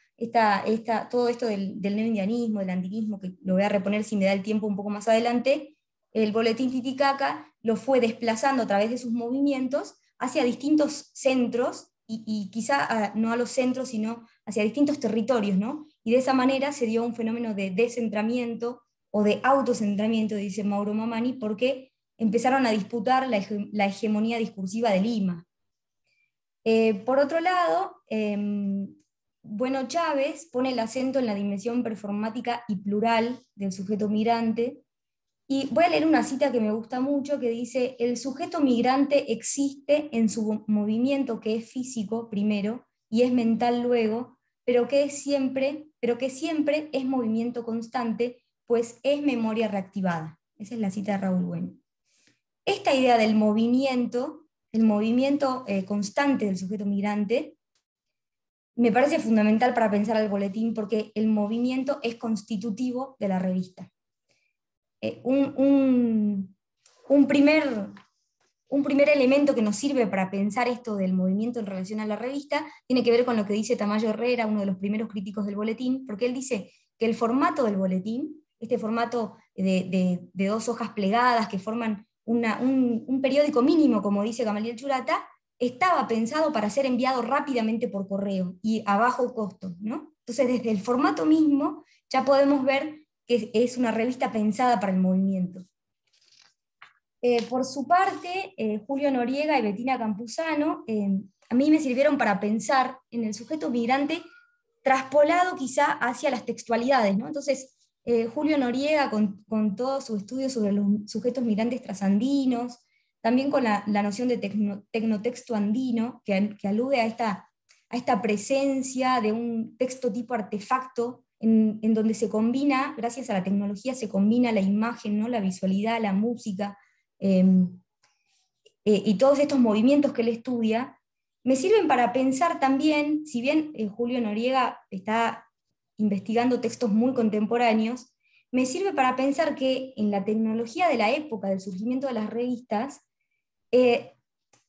Speaker 4: todo esto del neoindianismo, del andinismo, que lo voy a reponer si me da el tiempo un poco más adelante. El Boletín Titicaca lo fue desplazando a través de sus movimientos hacia distintos centros, y quizá no a los centros, sino hacia distintos territorios, ¿no? Y de esa manera se dio un fenómeno de descentramiento o de autocentramiento, dice Mauro Mamani, porque empezaron a disputar la hegemonía discursiva de Lima. Por otro lado, Bueno Chávez pone el acento en la dimensión performática y plural del sujeto migrante, y voy a leer una cita que me gusta mucho, que dice: el sujeto migrante existe en su movimiento, que es físico primero y es mental luego, pero que siempre es movimiento constante, pues es memoria reactivada. Esa es la cita de Raúl Bueno. Esta idea del movimiento, el movimiento constante del sujeto migrante, me parece fundamental para pensar al boletín, porque el movimiento es constitutivo de la revista. Un primer un primer elemento que nos sirve para pensar esto del movimiento en relación a la revista tiene que ver con lo que dice Tamayo Herrera, uno de los primeros críticos del boletín, porque él dice que el formato del boletín, este formato de 2 hojas plegadas que forman un periódico mínimo, como dice Gamaliel Churata, estaba pensado para ser enviado rápidamente por correo y a bajo costo, ¿no? Entonces, desde el formato mismo ya podemos ver que es una revista pensada para el movimiento. Por su parte, Julio Noriega y Bettina Campuzano a mí me sirvieron para pensar en el sujeto migrante traspolado quizá hacia las textualidades, ¿no? Entonces, Julio Noriega con todo su estudio sobre los sujetos migrantes trasandinos, también con la noción de tecnotexto andino, que alude a esta presencia de un texto tipo artefacto, en donde se combina, gracias a la tecnología, se combina la imagen, ¿no? La visualidad, la música, y todos estos movimientos que él estudia, me sirven para pensar también, si bien Julio Noriega está investigando textos muy contemporáneos, me sirve para pensar que en la tecnología de la época del surgimiento de las revistas,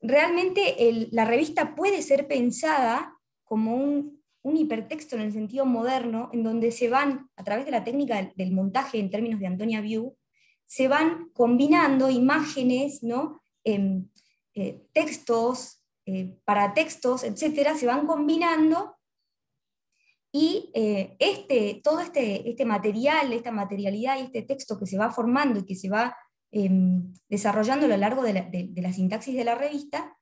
Speaker 4: realmente la revista puede ser pensada como un hipertexto en el sentido moderno, en donde se van, a través de la técnica del montaje en términos de Antonia Viu, se van combinando imágenes, ¿no? Textos, paratextos, etcétera, se van combinando, y todo este material, esta materialidad y este texto que se va formando y que se va desarrollando a lo largo de la sintaxis de la revista,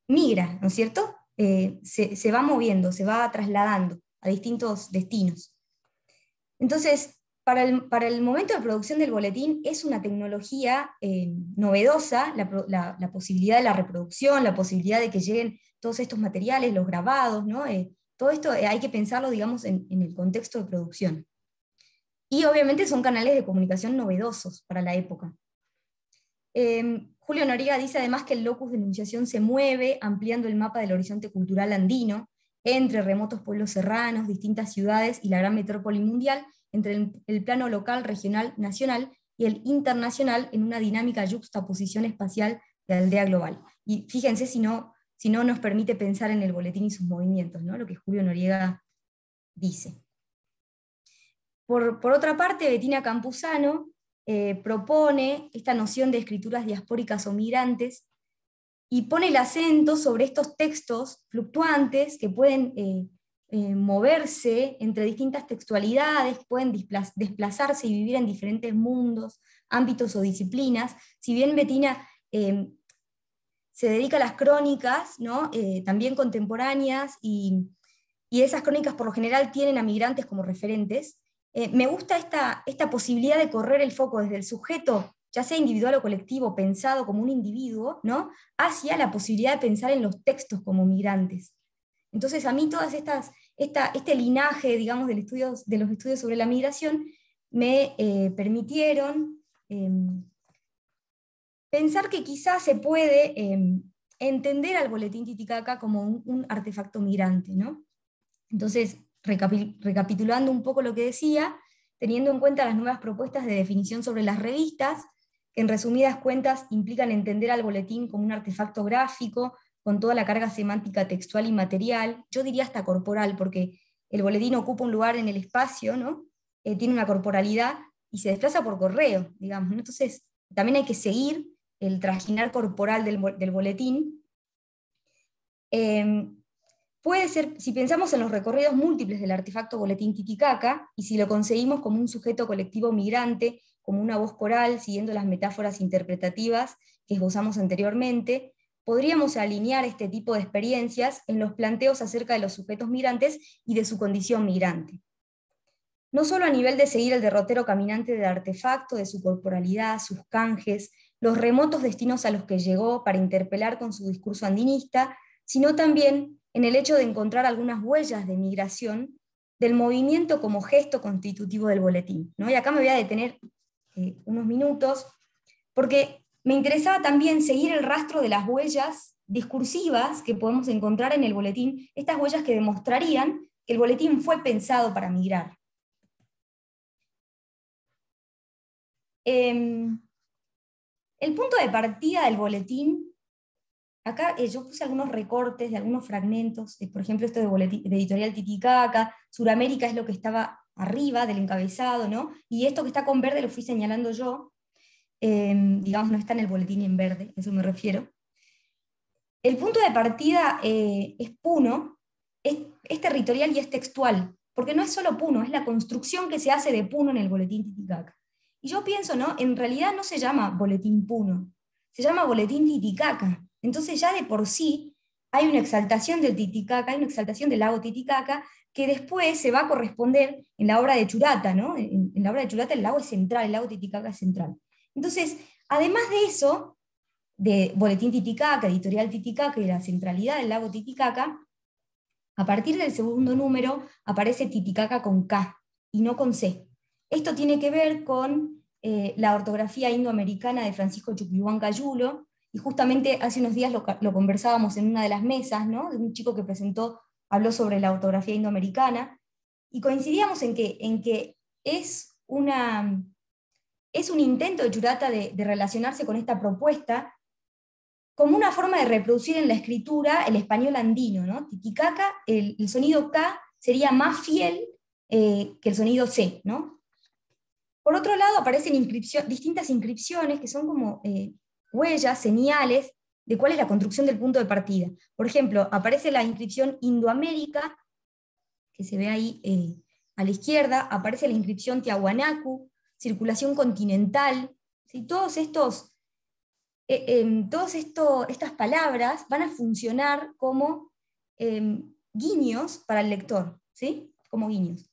Speaker 4: migra, ¿no es cierto? Se va moviendo, se va trasladando a distintos destinos. Entonces, para el momento de producción del boletín es una tecnología novedosa, la posibilidad de la reproducción, la posibilidad de que lleguen todos estos materiales, los grabados, ¿no? Todo esto hay que pensarlo, digamos, en el contexto de producción. Y obviamente son canales de comunicación novedosos para la época. Julio Noriega dice además que el locus de enunciación se mueve, ampliando el mapa del horizonte cultural andino, entre remotos pueblos serranos, distintas ciudades y la gran metrópoli mundial, entre el plano local, regional, nacional y el internacional, en una dinámica yuxtaposición espacial de aldea global. Y fíjense si no nos permite pensar en el boletín y sus movimientos, ¿no? Lo que Julio Noriega dice. Por otra parte, Bettina Campuzano propone esta noción de escrituras diaspóricas o migrantes, y pone el acento sobre estos textos fluctuantes que pueden moverse entre distintas textualidades, pueden desplazarse y vivir en diferentes mundos, ámbitos o disciplinas. Si bien Bettina se dedica a las crónicas, ¿no? También contemporáneas, y esas crónicas por lo general tienen a migrantes como referentes, me gusta esta posibilidad de correr el foco desde el sujeto, ya sea individual o colectivo, pensado como un individuo, ¿no? Hacia la posibilidad de pensar en los textos como migrantes. Entonces a mí todas este linaje, digamos, de los estudios sobre la migración me permitieron pensar que quizás se puede entender al boletín Titicaca como un artefacto migrante, ¿no? Entonces, recapitulando un poco lo que decía, teniendo en cuenta las nuevas propuestas de definición sobre las revistas, que en resumidas cuentas implican entender al boletín como un artefacto gráfico, con toda la carga semántica textual y material, yo diría hasta corporal, porque el boletín ocupa un lugar en el espacio, ¿no? Tiene una corporalidad y se desplaza por correo, digamos, ¿no? Entonces, también hay que seguir el trajinar corporal del boletín. Puede ser, si pensamos en los recorridos múltiples del artefacto boletín Titicaca, y si lo concebimos como un sujeto colectivo migrante, como una voz coral, siguiendo las metáforas interpretativas que esbozamos anteriormente, podríamos alinear este tipo de experiencias en los planteos acerca de los sujetos migrantes y de su condición migrante. No solo a nivel de seguir el derrotero caminante del artefacto, de su corporalidad, sus canjes, los remotos destinos a los que llegó para interpelar con su discurso andinista, sino también en el hecho de encontrar algunas huellas de migración del movimiento como gesto constitutivo del boletín, ¿no? Y acá me voy a detener unos minutos, porque me interesaba también seguir el rastro de las huellas discursivas que podemos encontrar en el boletín, estas huellas que demostrarían que el boletín fue pensado para migrar. El punto de partida del boletín acá yo puse algunos recortes de algunos fragmentos, por ejemplo esto de Editorial Titicaca, Suramérica es lo que estaba arriba del encabezado, ¿no? Y esto que está con verde lo fui señalando yo, digamos no está en el boletín en verde, a eso me refiero. El punto de partida es Puno, es territorial y es textual, porque no es solo Puno, es la construcción que se hace de Puno en el boletín Titicaca. Y yo pienso, ¿no? En realidad no se llama boletín Puno, se llama boletín Titicaca. Entonces ya de por sí hay una exaltación del Titicaca, hay una exaltación del lago Titicaca, que después se va a corresponder en la obra de Churata, ¿no? En la obra de Churata el lago es central, el lago Titicaca es central. Entonces, además de eso, de Boletín Titicaca, Editorial Titicaca y de la centralidad del lago Titicaca, a partir del segundo número aparece Titicaca con K y no con C. Esto tiene que ver con la ortografía indoamericana de Francisco Chuquibhuán Cayulo, y justamente hace unos días lo conversábamos en una de las mesas, ¿no? De un chico que habló sobre la ortografía indoamericana, y coincidíamos en que es un intento de Churata de relacionarse con esta propuesta como una forma de reproducir en la escritura el español andino, ¿no? Titicaca, el sonido K sería más fiel que el sonido C, ¿no? Por otro lado, aparecen distintas inscripciones que son como huellas, señales de cuál es la construcción del punto de partida. Por ejemplo, aparece la inscripción Indoamérica, que se ve ahí a la izquierda, aparece la inscripción Tiahuanacu, circulación continental, ¿sí? Todas estas palabras van a funcionar como guiños para el lector, ¿sí? Como guiños.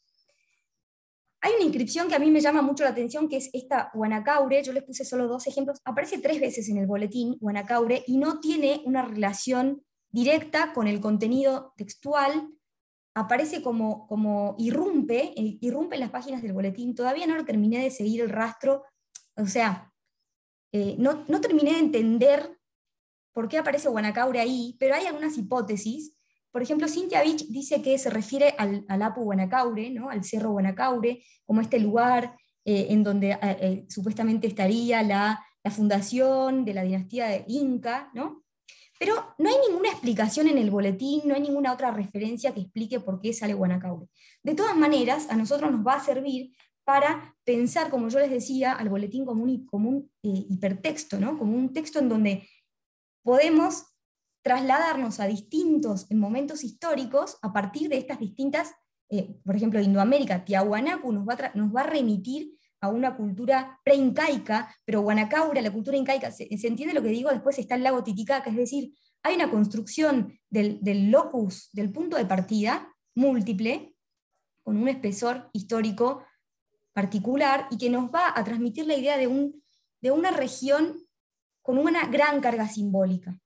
Speaker 4: Hay una inscripción que a mí me llama mucho la atención, que es esta Guanacaure. Yo les puse solo 2 ejemplos. Aparece 3 veces en el boletín Guanacaure y no tiene una relación directa con el contenido textual. Aparece como irrumpe en las páginas del boletín. Todavía no lo terminé de seguir el rastro. O sea, no terminé de entender por qué aparece Guanacaure ahí, pero hay algunas hipótesis. Por ejemplo, Cintia Vich dice que se refiere al Apu Guanacaure, ¿no? Al Cerro Guanacaure, como este lugar en donde supuestamente estaría la fundación de la dinastía de Inca, ¿no? Pero no hay ninguna explicación en el boletín, no hay ninguna otra referencia que explique por qué sale Guanacaure. De todas maneras, a nosotros nos va a servir para pensar, como yo les decía, al boletín como un hipertexto, ¿no? Como un texto en donde podemos trasladarnos a distintos momentos históricos a partir de estas distintas, por ejemplo, Indoamérica, Tiahuanacu nos va a remitir a una cultura preincaica, pero Guanacaure, la cultura incaica, ¿se entiende lo que digo? Después está el lago Titicaca, es decir, hay una construcción del locus, del punto de partida, múltiple, con un espesor histórico particular, y que nos va a transmitir la idea de una región con una gran carga simbólica.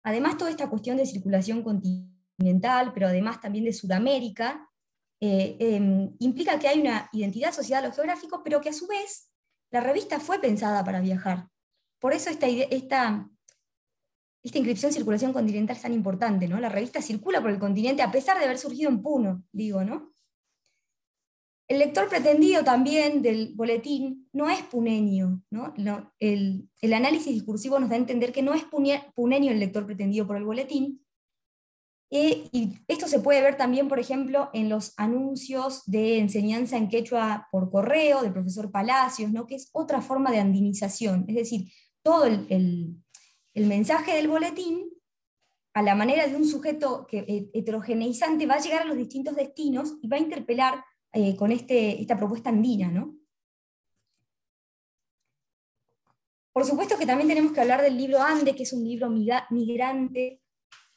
Speaker 4: Además, toda esta cuestión de circulación continental, pero además también de Sudamérica, implica que hay una identidad asociada a lo geográfico, pero que a su vez la revista fue pensada para viajar. Por eso esta inscripción circulación continental es tan importante, ¿no? La revista circula por el continente a pesar de haber surgido en Puno, digo, ¿no? El lector pretendido también del boletín no es puneño, ¿no? El análisis discursivo nos da a entender que no es puneño el lector pretendido por el boletín, y esto se puede ver también, por ejemplo, en los anuncios de enseñanza en quechua por correo del profesor Palacios, ¿no? Que es otra forma de andinización, es decir, todo el mensaje del boletín, a la manera de un sujeto heterogeneizante, va a llegar a los distintos destinos y va a interpelar con esta propuesta andina, ¿no? Por supuesto que también tenemos que hablar del libro Ande, que es un libro migrante.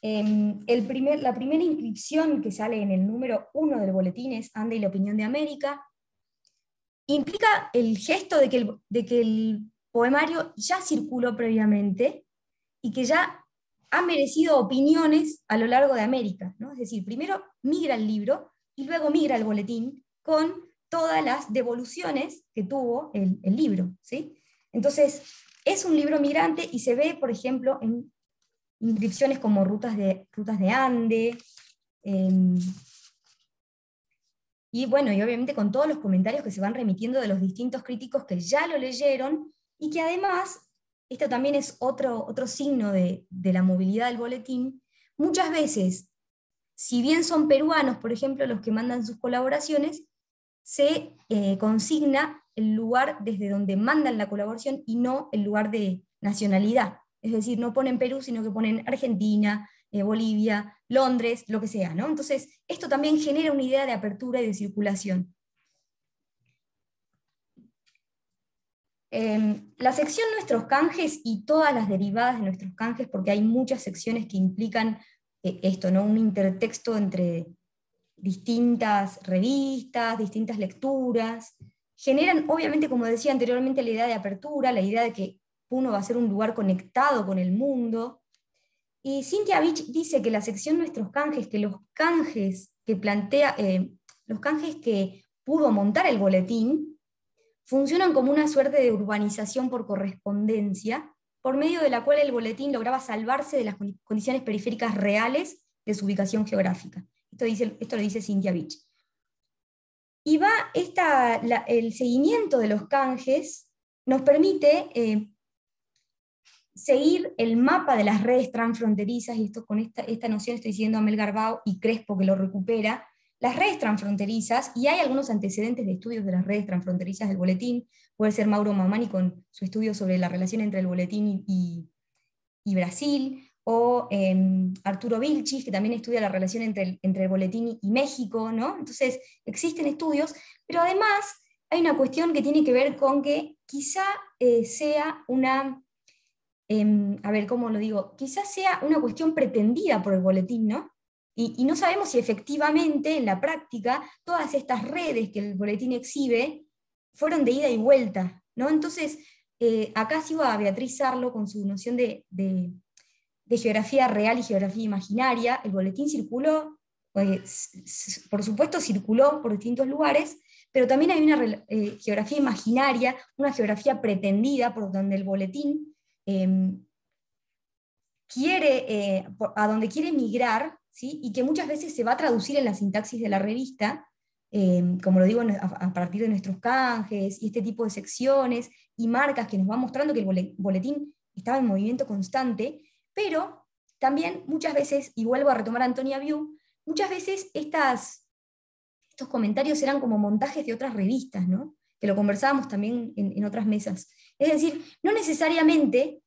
Speaker 4: La primera inscripción que sale en el número 1 del boletín es Ande y la opinión de América. Implica el gesto de que el poemario ya circuló previamente y que ya ha merecido opiniones a lo largo de América, ¿no? Es decir, primero migra el libro y luego migra el boletín con todas las devoluciones que tuvo el libro, ¿sí? Entonces, es un libro migrante y se ve, por ejemplo, en inscripciones como rutas de Ande, y bueno, y obviamente con todos los comentarios que se van remitiendo de los distintos críticos que ya lo leyeron, y que además esto también es otro signo de la movilidad del boletín, muchas veces, si bien son peruanos, por ejemplo, los que mandan sus colaboraciones, se consigna el lugar desde donde mandan la colaboración y no el lugar de nacionalidad. Es decir, no ponen Perú, sino que ponen Argentina, Bolivia, Londres, lo que sea, ¿no? Entonces, esto también genera una idea de apertura y de circulación. La sección Nuestros Canjes y todas las derivadas de nuestros canjes, porque hay muchas secciones que implican esto, ¿no? Un intertexto entre distintas revistas, distintas lecturas, generan, obviamente, como decía anteriormente, la idea de apertura, la idea de que uno va a ser un lugar conectado con el mundo. Y Cynthia Beach dice que la sección Nuestros Canjes, que los canjes que plantea, los canjes que pudo montar el boletín, funcionan como una suerte de urbanización por correspondencia, por medio de la cual el boletín lograba salvarse de las condiciones periféricas reales de su ubicación geográfica. Esto lo dice Cynthia Beach. Y el seguimiento de los canjes nos permite seguir el mapa de las redes transfronterizas, y esto con esta noción estoy diciendo a Mel Garbao y Crespo, que lo recupera, las redes transfronterizas, y hay algunos antecedentes de estudios de las redes transfronterizas del boletín, puede ser Mauro Mamani con su estudio sobre la relación entre el boletín y Brasil, o Arturo Vilchis, que también estudia la relación entre el boletín y México, ¿no? Entonces, existen estudios, pero además hay una cuestión que tiene que ver con que quizá sea una, a ver, ¿cómo lo digo? Quizás sea una cuestión pretendida por el boletín, ¿no? Y no sabemos si efectivamente, en la práctica, todas estas redes que el boletín exhibe fueron de ida y vuelta, ¿no? Entonces, acá sigo a Beatriz Sarlo con su noción de geografía real y geografía imaginaria. El boletín circuló, por supuesto circuló por distintos lugares, pero también hay una geografía imaginaria, una geografía pretendida por donde el boletín a donde quiere migrar, ¿sí? Y que muchas veces se va a traducir en la sintaxis de la revista, como lo digo, a partir de nuestros canjes y este tipo de secciones y marcas que nos van mostrando que el boletín estaba en movimiento constante, pero también muchas veces, y vuelvo a retomar a Antonia Viu, muchas veces estos comentarios eran como montajes de otras revistas, ¿no? Que lo conversábamos también en otras mesas. Es decir, no necesariamente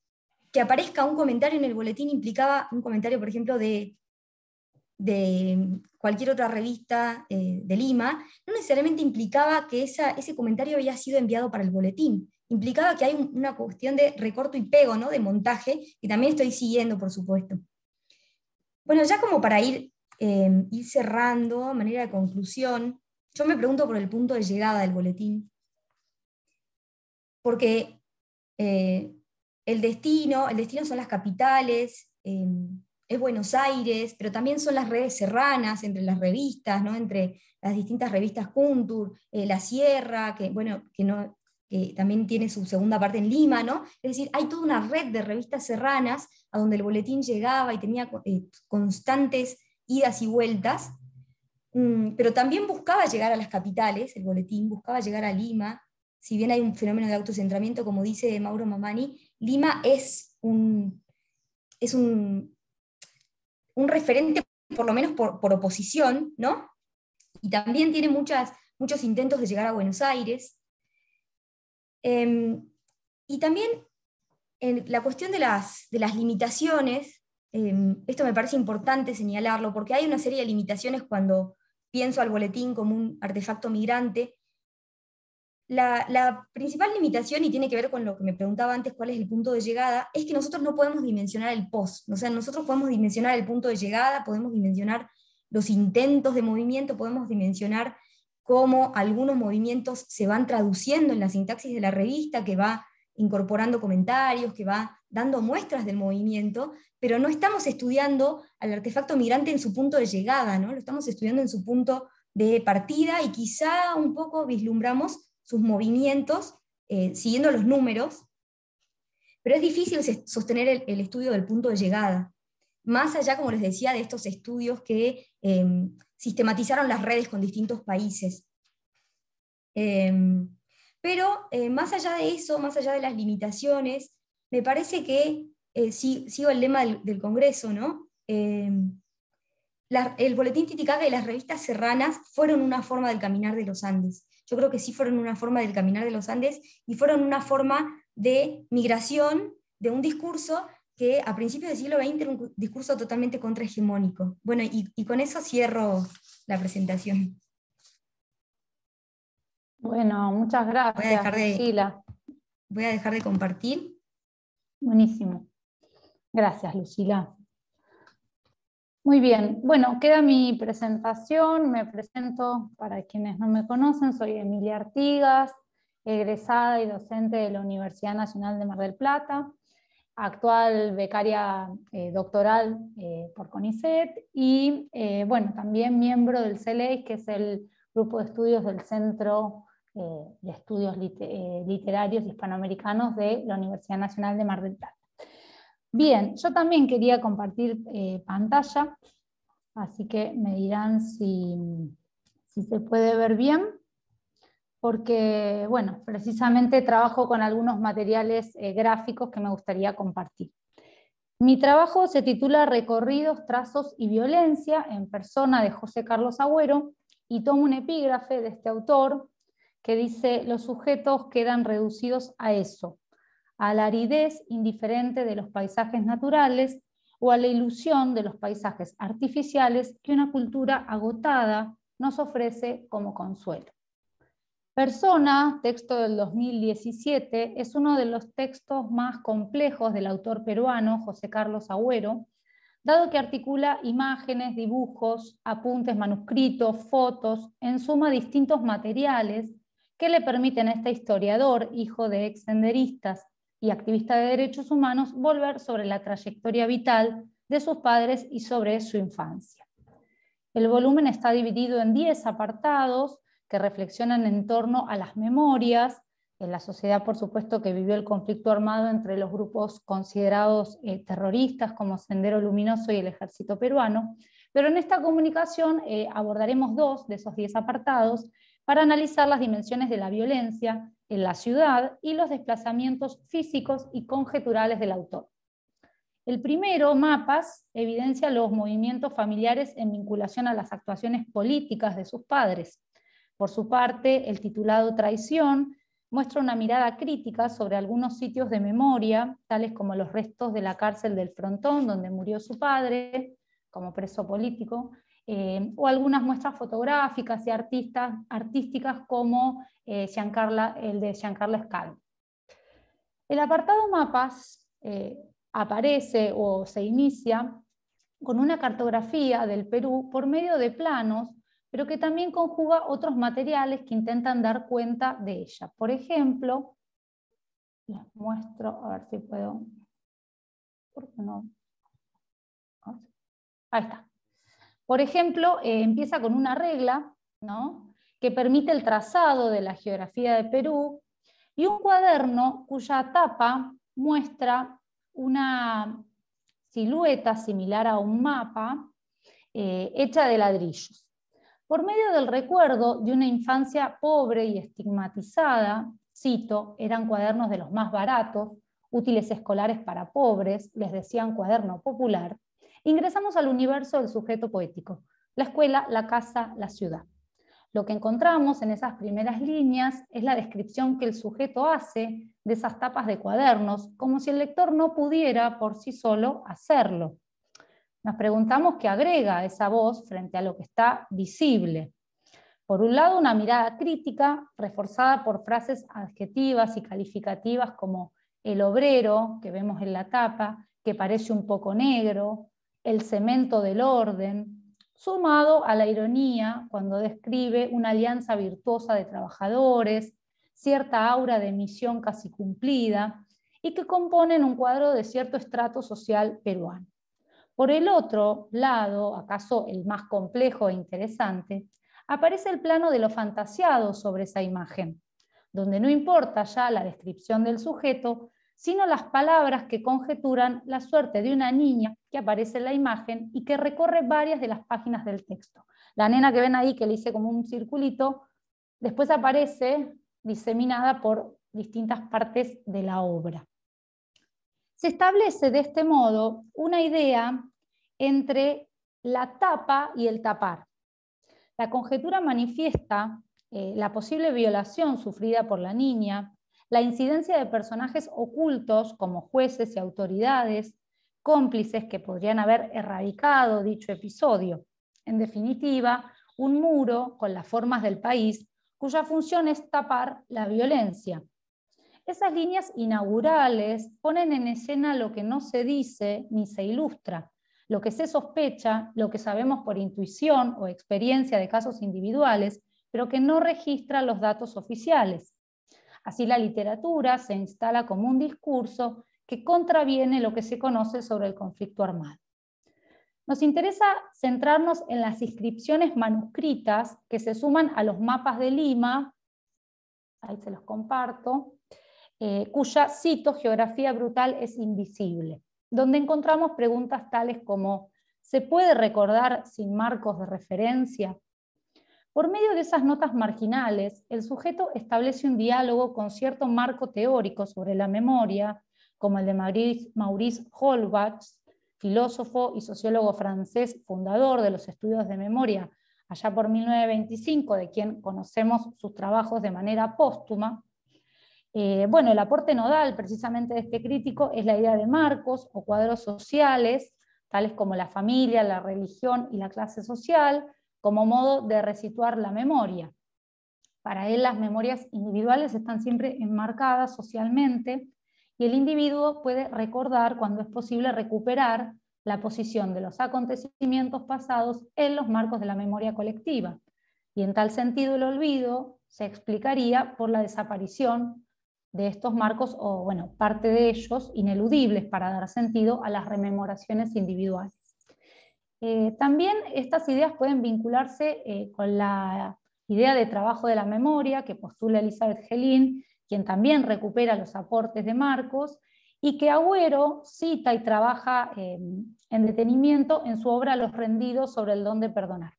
Speaker 4: que aparezca un comentario en el boletín implicaba un comentario, por ejemplo, de cualquier otra revista de Lima, no necesariamente implicaba que ese comentario había sido enviado para el boletín. Implicaba que hay una cuestión de recorto y pego, ¿no? De montaje, que también estoy siguiendo, por supuesto. Bueno, ya como para ir cerrando, a manera de conclusión, yo me pregunto por el punto de llegada del boletín. Porque el destino son las capitales, es Buenos Aires, pero también son las redes serranas entre las revistas, ¿no? Entre las distintas revistas Kuntur, La Sierra, que también tiene su segunda parte en Lima, ¿no? Es decir, hay toda una red de revistas serranas a donde el boletín llegaba y tenía constantes idas y vueltas, pero también buscaba llegar a las capitales, el boletín buscaba llegar a Lima. Si bien hay un fenómeno de autocentramiento, como dice Mauro Mamani, Lima es un referente, por lo menos por oposición, ¿no? Y también tiene muchos intentos de llegar a Buenos Aires. Y también la cuestión de las limitaciones, esto me parece importante señalarlo, porque hay una serie de limitaciones cuando pienso al boletín como un artefacto migrante. La principal limitación, y tiene que ver con lo que me preguntaba antes, cuál es el punto de llegada, es que nosotros no podemos dimensionar el post. O sea, nosotros podemos dimensionar el punto de llegada, podemos dimensionar los intentos de movimiento, podemos dimensionar cómo algunos movimientos se van traduciendo en la sintaxis de la revista, que va incorporando comentarios, que va dando muestras del movimiento, pero no estamos estudiando al artefacto migrante en su punto de llegada, ¿no? Lo estamos estudiando en su punto de partida, y quizá un poco vislumbramos sus movimientos siguiendo los números, pero es difícil sostener el estudio del punto de llegada, más allá, como les decía, de estos estudios que sistematizaron las redes con distintos países. Pero más allá de eso, más allá de las limitaciones, me parece que, sigo el lema del Congreso, ¿no? El Boletín Titicaca y las revistas serranas fueron una forma del caminar de los Andes. Yo creo que sí fueron una forma del caminar de los Andes y fueron una forma de migración de un discurso que a principios del siglo XX era un discurso totalmente contrahegemónico. Bueno, y con eso cierro la presentación.
Speaker 2: Bueno, muchas gracias, Lucila.
Speaker 4: Voy a dejar de compartir.
Speaker 2: Buenísimo. Gracias, Lucila. Muy bien, bueno, queda mi presentación. Me presento para quienes no me conocen. Soy Emilia Artigas, egresada y docente de la Universidad Nacional de Mar del Plata, actual becaria doctoral por CONICET y bueno, también miembro del CELEI, que es el grupo de estudios del Centro de Estudios Literarios Hispanoamericanos de la Universidad Nacional de Mar del Plata. Bien, yo también quería compartir pantalla, así que me dirán si se puede ver bien, porque, bueno, precisamente trabajo con algunos materiales gráficos que me gustaría compartir. Mi trabajo se titula Recorridos, Trazos y Violencia en persona de José Carlos Agüero, y tomo un epígrafe de este autor que dice: los sujetos quedan reducidos a eso, a la aridez indiferente de los paisajes naturales o a la ilusión de los paisajes artificiales que una cultura agotada nos ofrece como consuelo. Persona, texto del 2017, es uno de los textos más complejos del autor peruano José Carlos Agüero, dado que articula imágenes, dibujos, apuntes manuscritos, fotos, en suma distintos materiales que le permiten a este historiador, hijo de ex senderistas y activista de derechos humanos, volver sobre la trayectoria vital de sus padres y sobre su infancia. El volumen está dividido en 10 apartados que reflexionan en torno a las memorias, en la sociedad, por supuesto, que vivió el conflicto armado entre los grupos considerados terroristas como Sendero Luminoso y el Ejército Peruano, pero en esta comunicación abordaremos 2 de esos 10 apartados para analizar las dimensiones de la violencia en la ciudad y los desplazamientos físicos y conjeturales del autor. El primero, Mapas, evidencia los movimientos familiares en vinculación a las actuaciones políticas de sus padres. Por su parte, el titulado Traición muestra una mirada crítica sobre algunos sitios de memoria, tales como los restos de la cárcel del Frontón, donde murió su padre como preso político, o algunas muestras fotográficas y artísticas como el de Giancarlo Scalvi. El apartado Mapas aparece o se inicia con una cartografía del Perú por medio de planos, pero que también conjuga otros materiales que intentan dar cuenta de ella. Por ejemplo, les muestro, a ver si puedo, ¿por qué no? Ahí está. Por ejemplo, empieza con una regla, ¿no?, que permite el trazado de la geografía de Perú, y un cuaderno cuya tapa muestra una silueta similar a un mapa hecha de ladrillos. Por medio del recuerdo de una infancia pobre y estigmatizada, cito, eran cuadernos de los más baratos, útiles escolares para pobres, les decían cuaderno popular, ingresamos al universo del sujeto poético, la escuela, la casa, la ciudad. Lo que encontramos en esas primeras líneas es la descripción que el sujeto hace de esas tapas de cuadernos, como si el lector no pudiera por sí solo hacerlo. Nos preguntamos qué agrega esa voz frente a lo que está visible. Por un lado, una mirada crítica, reforzada por frases adjetivas y calificativas como el obrero, que vemos en la tapa, que parece un poco negro, el cemento del orden, sumado a la ironía cuando describe una alianza virtuosa de trabajadores, cierta aura de misión casi cumplida, y que componen un cuadro de cierto estrato social peruano. Por el otro lado, acaso el más complejo e interesante, aparece el plano de lo fantasiado sobre esa imagen, donde no importa ya la descripción del sujeto, sino las palabras que conjeturan la suerte de una niña que aparece en la imagen y que recorre varias de las páginas del texto. La nena que ven ahí, que le hice como un circulito, después aparece diseminada por distintas partes de la obra. Se establece de este modo una idea entre la tapa y el tapar. La conjetura manifiesta la posible violación sufrida por la niña, la incidencia de personajes ocultos como jueces y autoridades, cómplices que podrían haber erradicado dicho episodio. En definitiva, un muro con las formas del país cuya función es tapar la violencia. Esas líneas inaugurales ponen en escena lo que no se dice ni se ilustra, lo que se sospecha, lo que sabemos por intuición o experiencia de casos individuales, pero que no registra los datos oficiales. Así la literatura se instala como un discurso que contraviene lo que se conoce sobre el conflicto armado. Nos interesa centrarnos en las inscripciones manuscritas que se suman a los mapas de Lima, ahí se los comparto, cuya, cito, geografía brutal es invisible, donde encontramos preguntas tales como ¿se puede recordar sin marcos de referencia? Por medio de esas notas marginales, el sujeto establece un diálogo con cierto marco teórico sobre la memoria, como el de Maurice Holbach, filósofo y sociólogo francés, fundador de los estudios de memoria, allá por 1925, de quien conocemos sus trabajos de manera póstuma. Bueno, el aporte nodal precisamente de este crítico es la idea de marcos o cuadros sociales, tales como la familia, la religión y la clase social, como modo de resituar la memoria. Para él las memorias individuales están siempre enmarcadas socialmente y el individuo puede recordar cuando es posible recuperar la posición de los acontecimientos pasados en los marcos de la memoria colectiva. Y en tal sentido el olvido se explicaría por la desaparición de estos marcos, o bueno, parte de ellos ineludibles para dar sentido a las rememoraciones individuales. También estas ideas pueden vincularse con la idea de trabajo de la memoria que postula Elizabeth Helin, quien también recupera los aportes de Marcos, y que Agüero cita y trabaja en detenimiento en su obra Los rendidos sobre el don de perdonar.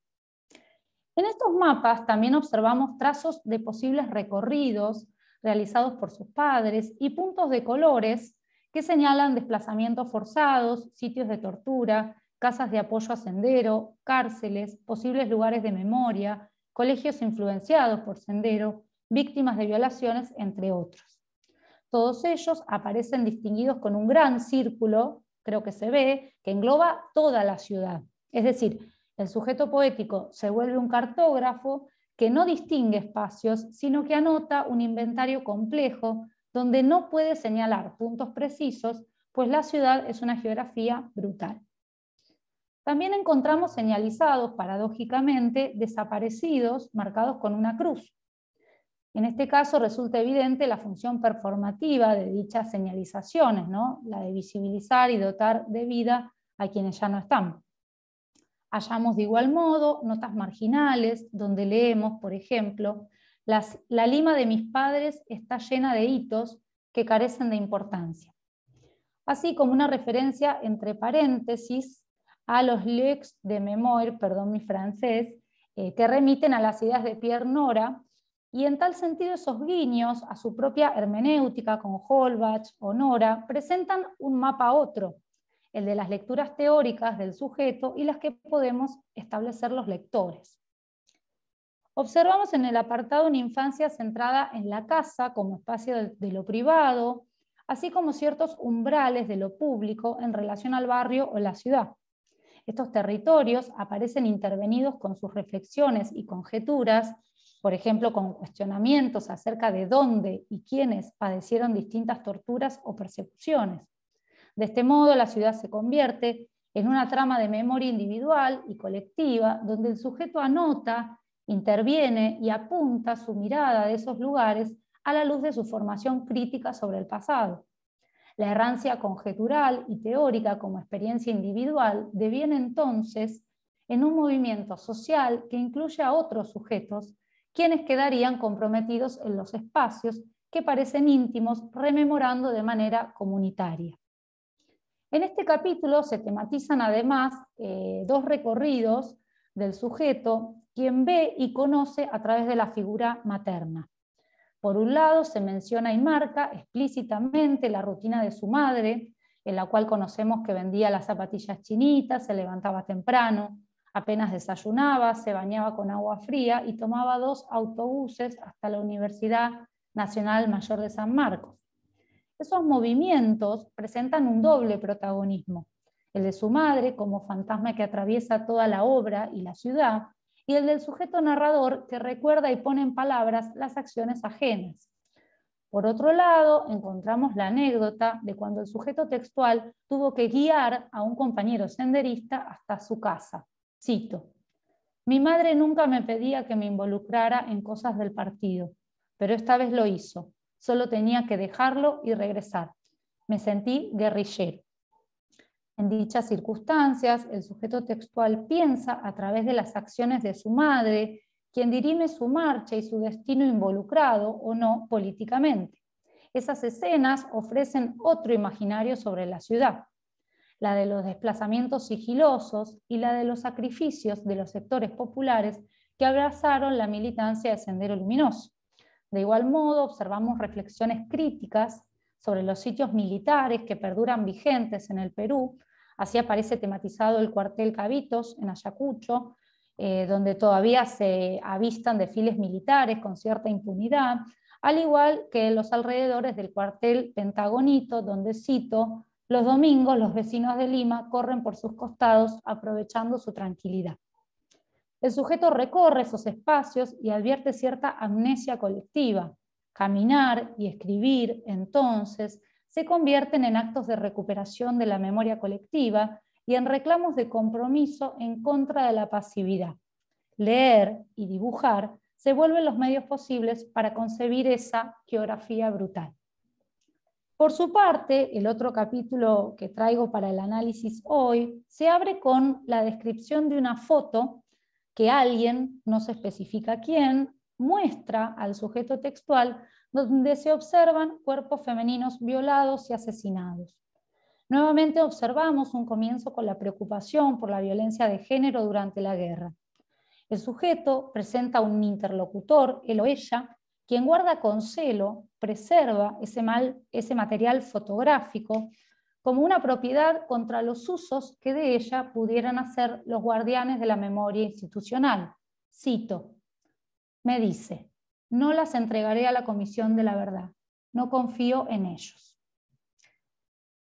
Speaker 2: En estos mapas también observamos trazos de posibles recorridos realizados por sus padres y puntos de colores que señalan desplazamientos forzados, sitios de tortura, casas de apoyo a Sendero, cárceles, posibles lugares de memoria, colegios influenciados por Sendero, víctimas de violaciones, entre otros. Todos ellos aparecen distinguidos con un gran círculo, creo que se ve, que engloba toda la ciudad. Es decir, el sujeto poético se vuelve un cartógrafo que no distingue espacios, sino que anota un inventario complejo donde no puede señalar puntos precisos, pues la ciudad es una geografía brutal. También encontramos señalizados, paradójicamente, desaparecidos marcados con una cruz. En este caso resulta evidente la función performativa de dichas señalizaciones, ¿no? La de visibilizar y dotar de vida a quienes ya no están. Hallamos de igual modo notas marginales donde leemos, por ejemplo, la Lima de mis padres está llena de hitos que carecen de importancia. Así como una referencia entre paréntesis a los lieux de mémoire, perdón mi francés, que remiten a las ideas de Pierre Nora, y en tal sentido esos guiños a su propia hermenéutica como Holbach o Nora presentan un mapa a otro, el de las lecturas teóricas del sujeto y las que podemos establecer los lectores. Observamos en el apartado una infancia centrada en la casa como espacio de lo privado, así como ciertos umbrales de lo público en relación al barrio o la ciudad. Estos territorios aparecen intervenidos con sus reflexiones y conjeturas, por ejemplo, con cuestionamientos acerca de dónde y quiénes padecieron distintas torturas o persecuciones. De este modo, la ciudad se convierte en una trama de memoria individual y colectiva, donde el sujeto anota, interviene y apunta su mirada de esos lugares a la luz de su formación crítica sobre el pasado. La errancia conjetural y teórica como experiencia individual deviene entonces en un movimiento social que incluye a otros sujetos, quienes quedarían comprometidos en los espacios que parecen íntimos, rememorando de manera comunitaria. En este capítulo se tematizan además dos recorridos del sujeto, quien ve y conoce a través de la figura materna. Por un lado se menciona y marca explícitamente la rutina de su madre, en la cual conocemos que vendía las zapatillas chinitas, se levantaba temprano, apenas desayunaba, se bañaba con agua fría y tomaba 2 autobuses hasta la Universidad Nacional Mayor de San Marcos. Esos movimientos presentan un doble protagonismo, el de su madre como fantasma que atraviesa toda la obra y la ciudad, y el del sujeto narrador que recuerda y pone en palabras las acciones ajenas. Por otro lado, encontramos la anécdota de cuando el sujeto textual tuvo que guiar a un compañero senderista hasta su casa. Cito: mi madre nunca me pedía que me involucrara en cosas del partido, pero esta vez lo hizo. Solo tenía que dejarlo y regresar. Me sentí guerrillero. En dichas circunstancias, el sujeto textual piensa a través de las acciones de su madre, quien dirime su marcha y su destino involucrado o no políticamente. Esas escenas ofrecen otro imaginario sobre la ciudad, la de los desplazamientos sigilosos y la de los sacrificios de los sectores populares que abrazaron la militancia de Sendero Luminoso. De igual modo, observamos reflexiones críticas sobre los sitios militares que perduran vigentes en el Perú. Así aparece tematizado el cuartel Cabitos en Ayacucho, donde todavía se avistan desfiles militares con cierta impunidad, al igual que los alrededores del cuartel Pentagonito, donde, cito, los domingos los vecinos de Lima corren por sus costados aprovechando su tranquilidad. El sujeto recorre esos espacios y advierte cierta amnesia colectiva. Caminar y escribir, entonces, se convierten en actos de recuperación de la memoria colectiva y en reclamos de compromiso en contra de la pasividad. Leer y dibujar se vuelven los medios posibles para concebir esa geografía brutal. Por su parte, el otro capítulo que traigo para el análisis hoy se abre con la descripción de una foto que alguien, no se especifica quién, muestra al sujeto textual donde se observan cuerpos femeninos violados y asesinados. Nuevamente observamos un comienzo con la preocupación por la violencia de género durante la guerra. El sujeto presenta un interlocutor, él o ella, quien guarda con celo, preserva ese material fotográfico como una propiedad contra los usos que de ella pudieran hacer los guardianes de la memoria institucional. Cito: me dice, no las entregaré a la Comisión de la Verdad, no confío en ellos.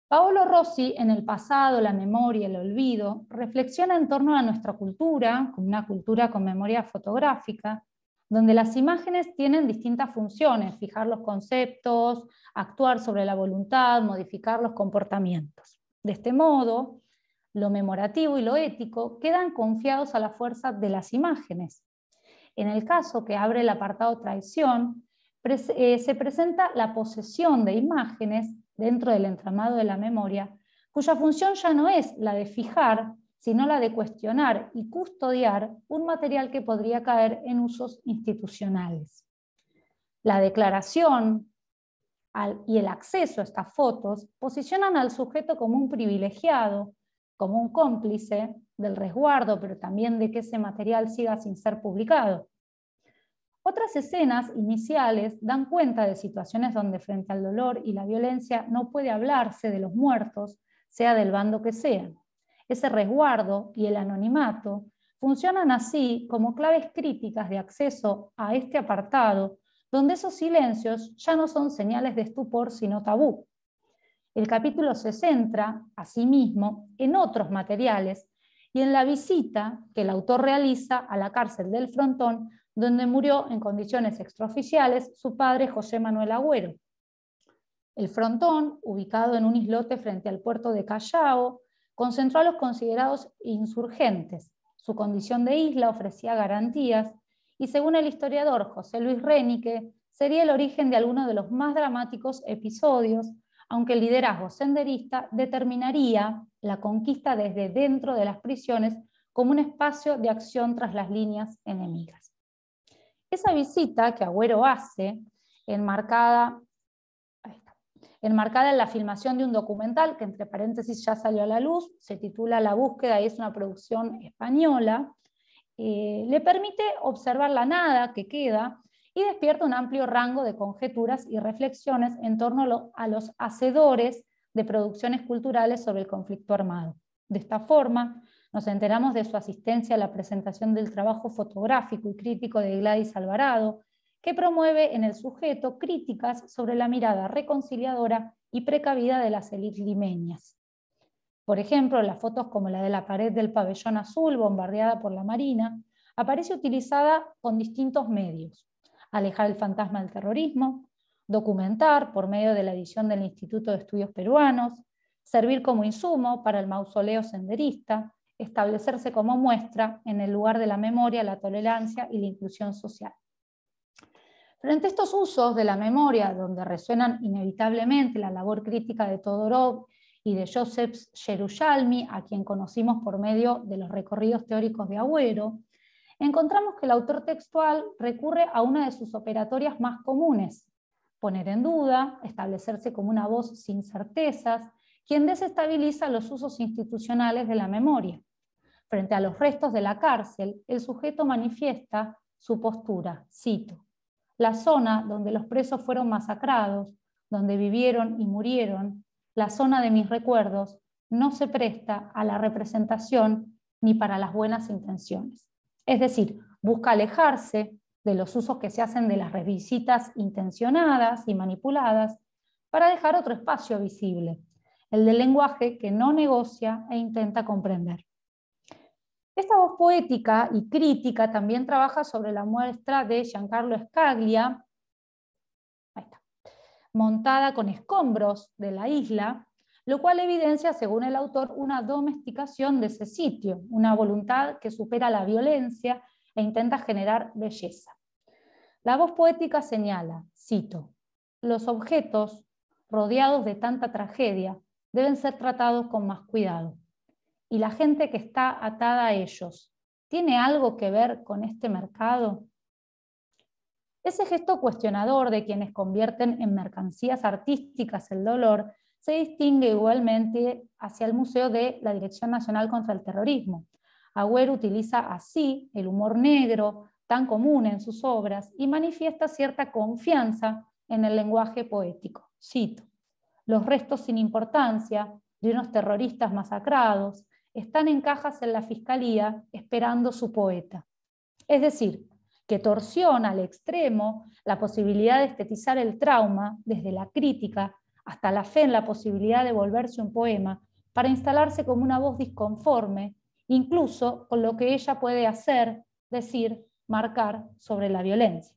Speaker 2: Paolo Rossi, en El pasado, la memoria y el olvido, reflexiona en torno a nuestra cultura, como una cultura con memoria fotográfica, donde las imágenes tienen distintas funciones: fijar los conceptos, actuar sobre la voluntad, modificar los comportamientos. De este modo, lo memorativo y lo ético quedan confiados a la fuerza de las imágenes. En el caso que abre el apartado traición, se presenta la posesión de imágenes dentro del entramado de la memoria, cuya función ya no es la de fijar, sino la de cuestionar y custodiar un material que podría caer en usos institucionales. La declaración y el acceso a estas fotos posicionan al sujeto como un privilegiado, como un cómplice del resguardo, pero también de que ese material siga sin ser publicado. Otras escenas iniciales dan cuenta de situaciones donde frente al dolor y la violencia no puede hablarse de los muertos, sea del bando que sean. Ese resguardo y el anonimato funcionan así como claves críticas de acceso a este apartado, donde esos silencios ya no son señales de estupor, sino tabú. El capítulo se centra, asimismo, en otros materiales y en la visita que el autor realiza a la cárcel del Frontón, donde murió en condiciones extraoficiales su padre José Manuel Agüero. El Frontón, ubicado en un islote frente al puerto de Callao, concentró a los considerados insurgentes. Su condición de isla ofrecía garantías y, según el historiador José Luis Renique, sería el origen de algunos de los más dramáticos episodios, aunque el liderazgo senderista determinaría la conquista desde dentro de las prisiones como un espacio de acción tras las líneas enemigas. Esa visita que Agüero hace, enmarcada en la filmación de un documental que, entre paréntesis, ya salió a la luz, se titula La búsqueda y es una producción española, le permite observar la nada que queda y despierta un amplio rango de conjeturas y reflexiones en torno a los hacedores de producciones culturales sobre el conflicto armado. De esta forma, nos enteramos de su asistencia a la presentación del trabajo fotográfico y crítico de Gladys Alvarado, que promueve en el sujeto críticas sobre la mirada reconciliadora y precavida de las élites limeñas. Por ejemplo, las fotos como la de la pared del pabellón azul bombardeada por la Marina, aparece utilizada con distintos medios: alejar el fantasma del terrorismo, documentar por medio de la edición del Instituto de Estudios Peruanos, servir como insumo para el mausoleo senderista, establecerse como muestra en el lugar de la memoria, la tolerancia y la inclusión social. Frente a estos usos de la memoria, donde resuenan inevitablemente la labor crítica de Todorov y de Joseph Yerushalmi, a quien conocimos por medio de los recorridos teóricos de Agüero, encontramos que el autor textual recurre a una de sus operatorias más comunes: poner en duda, establecerse como una voz sin certezas, quien desestabiliza los usos institucionales de la memoria. Frente a los restos de la cárcel, el sujeto manifiesta su postura, cito: la zona donde los presos fueron masacrados, donde vivieron y murieron, la zona de mis recuerdos, no se presta a la representación ni para las buenas intenciones. Es decir, busca alejarse de los usos que se hacen de las revisitas intencionadas y manipuladas para dejar otro espacio visible, el del lenguaje que no negocia e intenta comprender. Esta voz poética y crítica también trabaja sobre la muestra de Giancarlo Scaglia, montada con escombros de la isla, lo cual evidencia, según el autor, una domesticación de ese sitio, una voluntad que supera la violencia e intenta generar belleza. La voz poética señala, cito: los objetos rodeados de tanta tragedia deben ser tratados con más cuidado. ¿Y la gente que está atada a ellos tiene algo que ver con este mercado? Ese gesto cuestionador de quienes convierten en mercancías artísticas el dolor se distingue igualmente hacia el Museo de la Dirección Nacional contra el Terrorismo. Agüero utiliza así el humor negro, tan común en sus obras, y manifiesta cierta confianza en el lenguaje poético. Cito: los restos sin importancia de unos terroristas masacrados están en cajas en la fiscalía esperando su poeta. Es decir, que torsiona al extremo la posibilidad de estetizar el trauma desde la crítica hasta la fe en la posibilidad de volverse un poema para instalarse como una voz disconforme, incluso con lo que ella puede hacer, decir, marcar sobre la violencia.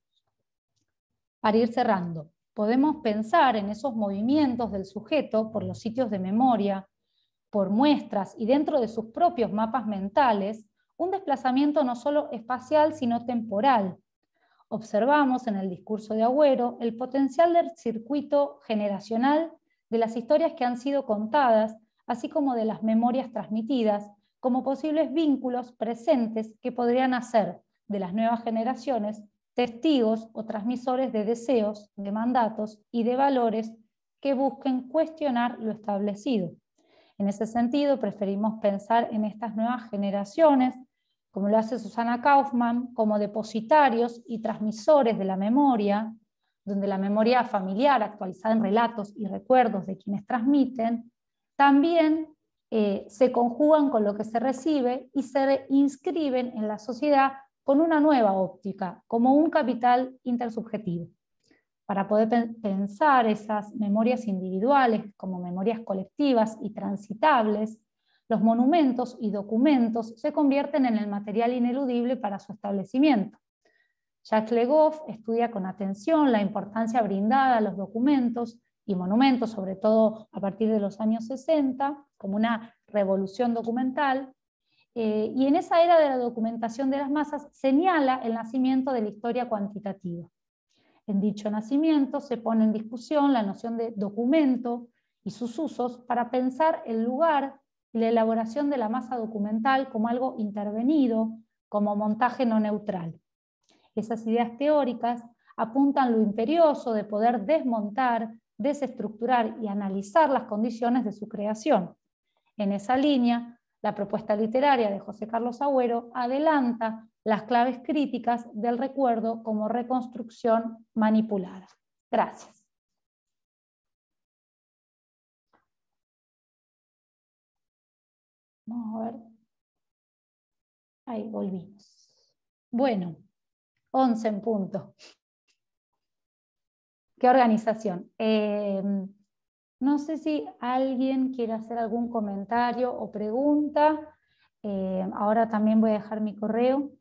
Speaker 2: Para ir cerrando, podemos pensar en esos movimientos del sujeto por los sitios de memoria, por muestras y dentro de sus propios mapas mentales, un desplazamiento no solo espacial, sino temporal. Observamos en el discurso de Agüero el potencial del circuito generacional de las historias que han sido contadas, así como de las memorias transmitidas, como posibles vínculos presentes que podrían hacer de las nuevas generaciones testigos o transmisores de deseos, de mandatos y de valores que busquen cuestionar lo establecido. En ese sentido, preferimos pensar en estas nuevas generaciones, como lo hace Susana Kaufmann, como depositarios y transmisores de la memoria, donde la memoria familiar, actualizada en relatos y recuerdos de quienes transmiten, también se conjugan con lo que se recibe y se inscriben en la sociedad con una nueva óptica, como un capital intersubjetivo. Para poder pensar esas memorias individuales como memorias colectivas y transitables, los monumentos y documentos se convierten en el material ineludible para su establecimiento. Jacques Le Goff estudia con atención la importancia brindada a los documentos y monumentos, sobre todo a partir de los años 60, como una revolución documental, y en esa era de la documentación de las masas señala el nacimiento de la historia cuantitativa. En dicho nacimiento se pone en discusión la noción de documento y sus usos para pensar el lugar y la elaboración de la masa documental como algo intervenido, como montaje no neutral. Esas ideas teóricas apuntan lo imperioso de poder desmontar, desestructurar y analizar las condiciones de su creación. En esa línea, la propuesta literaria de José Carlos Agüero adelanta las claves críticas del recuerdo como reconstrucción manipulada. Gracias. Vamos a ver. Ahí volvimos. Bueno, 11 en punto. ¿Qué organización? No sé si alguien quiere hacer algún comentario o pregunta. Ahora también voy a dejar mi correo.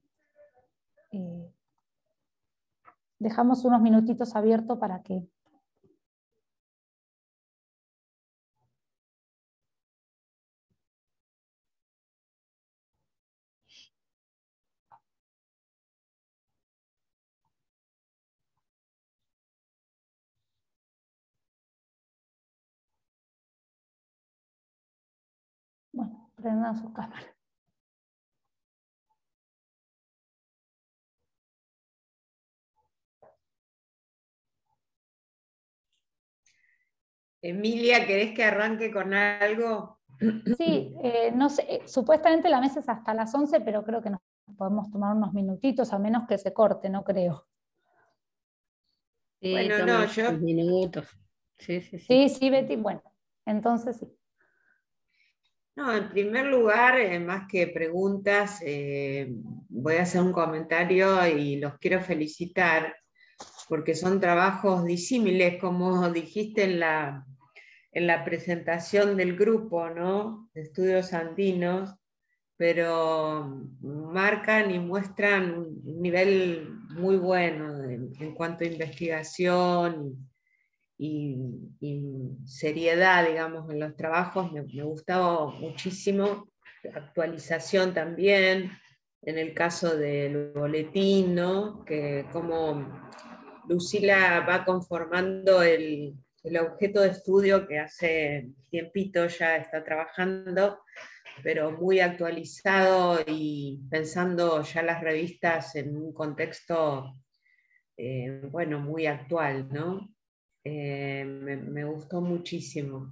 Speaker 2: Dejamos unos minutitos abiertos para que... Bueno, prendan su cámara.
Speaker 5: Emilia, ¿querés que arranque con algo?
Speaker 2: Sí, no sé, supuestamente la mesa es hasta las 11, pero creo que nos podemos tomar unos minutitos, a menos que se corte, no creo.
Speaker 6: Sí,
Speaker 5: Bueno,
Speaker 6: toma
Speaker 5: no, yo...
Speaker 6: unos minutos. Sí, sí, sí.
Speaker 2: Sí, sí, Betty, bueno, entonces sí.
Speaker 5: No, en primer lugar, más que preguntas, voy a hacer un comentario y los quiero felicitar porque son trabajos disímiles, como dijiste en la presentación del grupo, ¿no? De estudios andinos, pero marcan y muestran un nivel muy bueno en cuanto a investigación y seriedad, digamos, en los trabajos. Me gustaba muchísimo, actualización también, en el caso del boletín, ¿no? Que como Lucila va conformando el objeto de estudio que hace tiempito ya está trabajando, pero muy actualizado y pensando ya las revistas en un contexto, bueno, muy actual, ¿no? Me gustó muchísimo.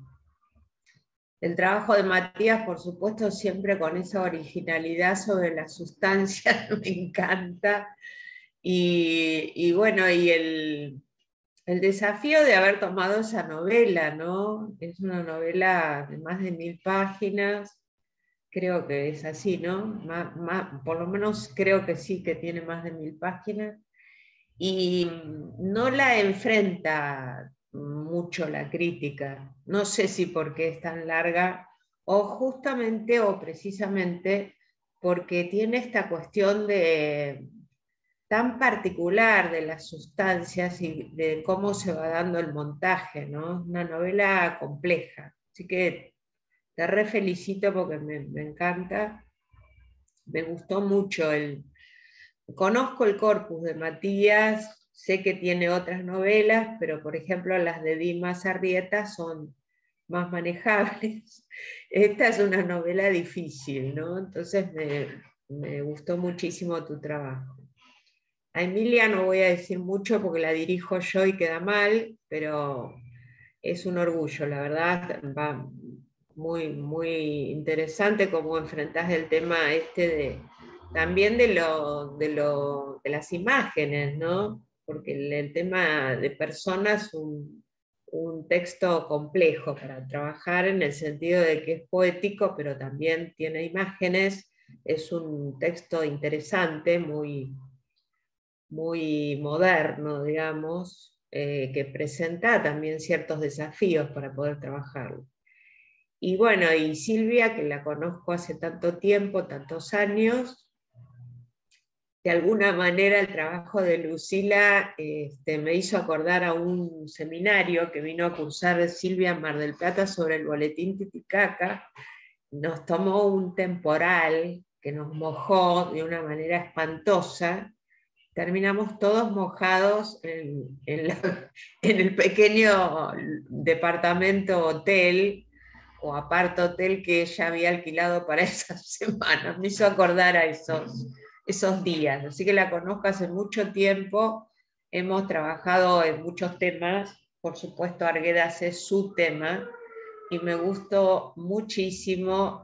Speaker 5: El trabajo de Matías, por supuesto, siempre con esa originalidad sobre las sustancias, me encanta. Y bueno, y el desafío de haber tomado esa novela, ¿no? Es una novela de más de 1000 páginas, creo que es así, ¿no? Por lo menos creo que sí, que tiene más de 1000 páginas. Y no la enfrenta mucho la crítica. No sé si porque es tan larga o justamente o precisamente porque tiene esta cuestión de tan particular de las sustancias y de cómo se va dando el montaje, ¿no? Una novela compleja. Así que te re felicito porque me encanta. Me gustó mucho Conozco el corpus de Matías, sé que tiene otras novelas, pero por ejemplo las de Dimas Arrieta son más manejables. Esta es una novela difícil, ¿no? Entonces me gustó muchísimo tu trabajo. A Emilia no voy a decir mucho porque la dirijo yo y queda mal, pero es un orgullo, la verdad, va muy, muy interesante cómo enfrentás el tema este también de las imágenes, ¿no? Porque el tema de personas es un texto complejo para trabajar en el sentido de que es poético, pero también tiene imágenes, es un texto interesante, muy, muy moderno, digamos, que presenta también ciertos desafíos para poder trabajarlo. Y bueno, y Silvia, que la conozco hace tanto tiempo, tantos años, de alguna manera el trabajo de Lucila me hizo acordar a un seminario que vino a cursar Silvia en Mar del Plata sobre el boletín Titicaca. Nos tomó un temporal que nos mojó de una manera espantosa. Terminamos todos mojados en el pequeño departamento hotel o apart hotel que ella había alquilado para esa semana. Me hizo acordar a esos días. Así que la conozco hace mucho tiempo, hemos trabajado en muchos temas, por supuesto Arguedas es su tema, y me gustó muchísimo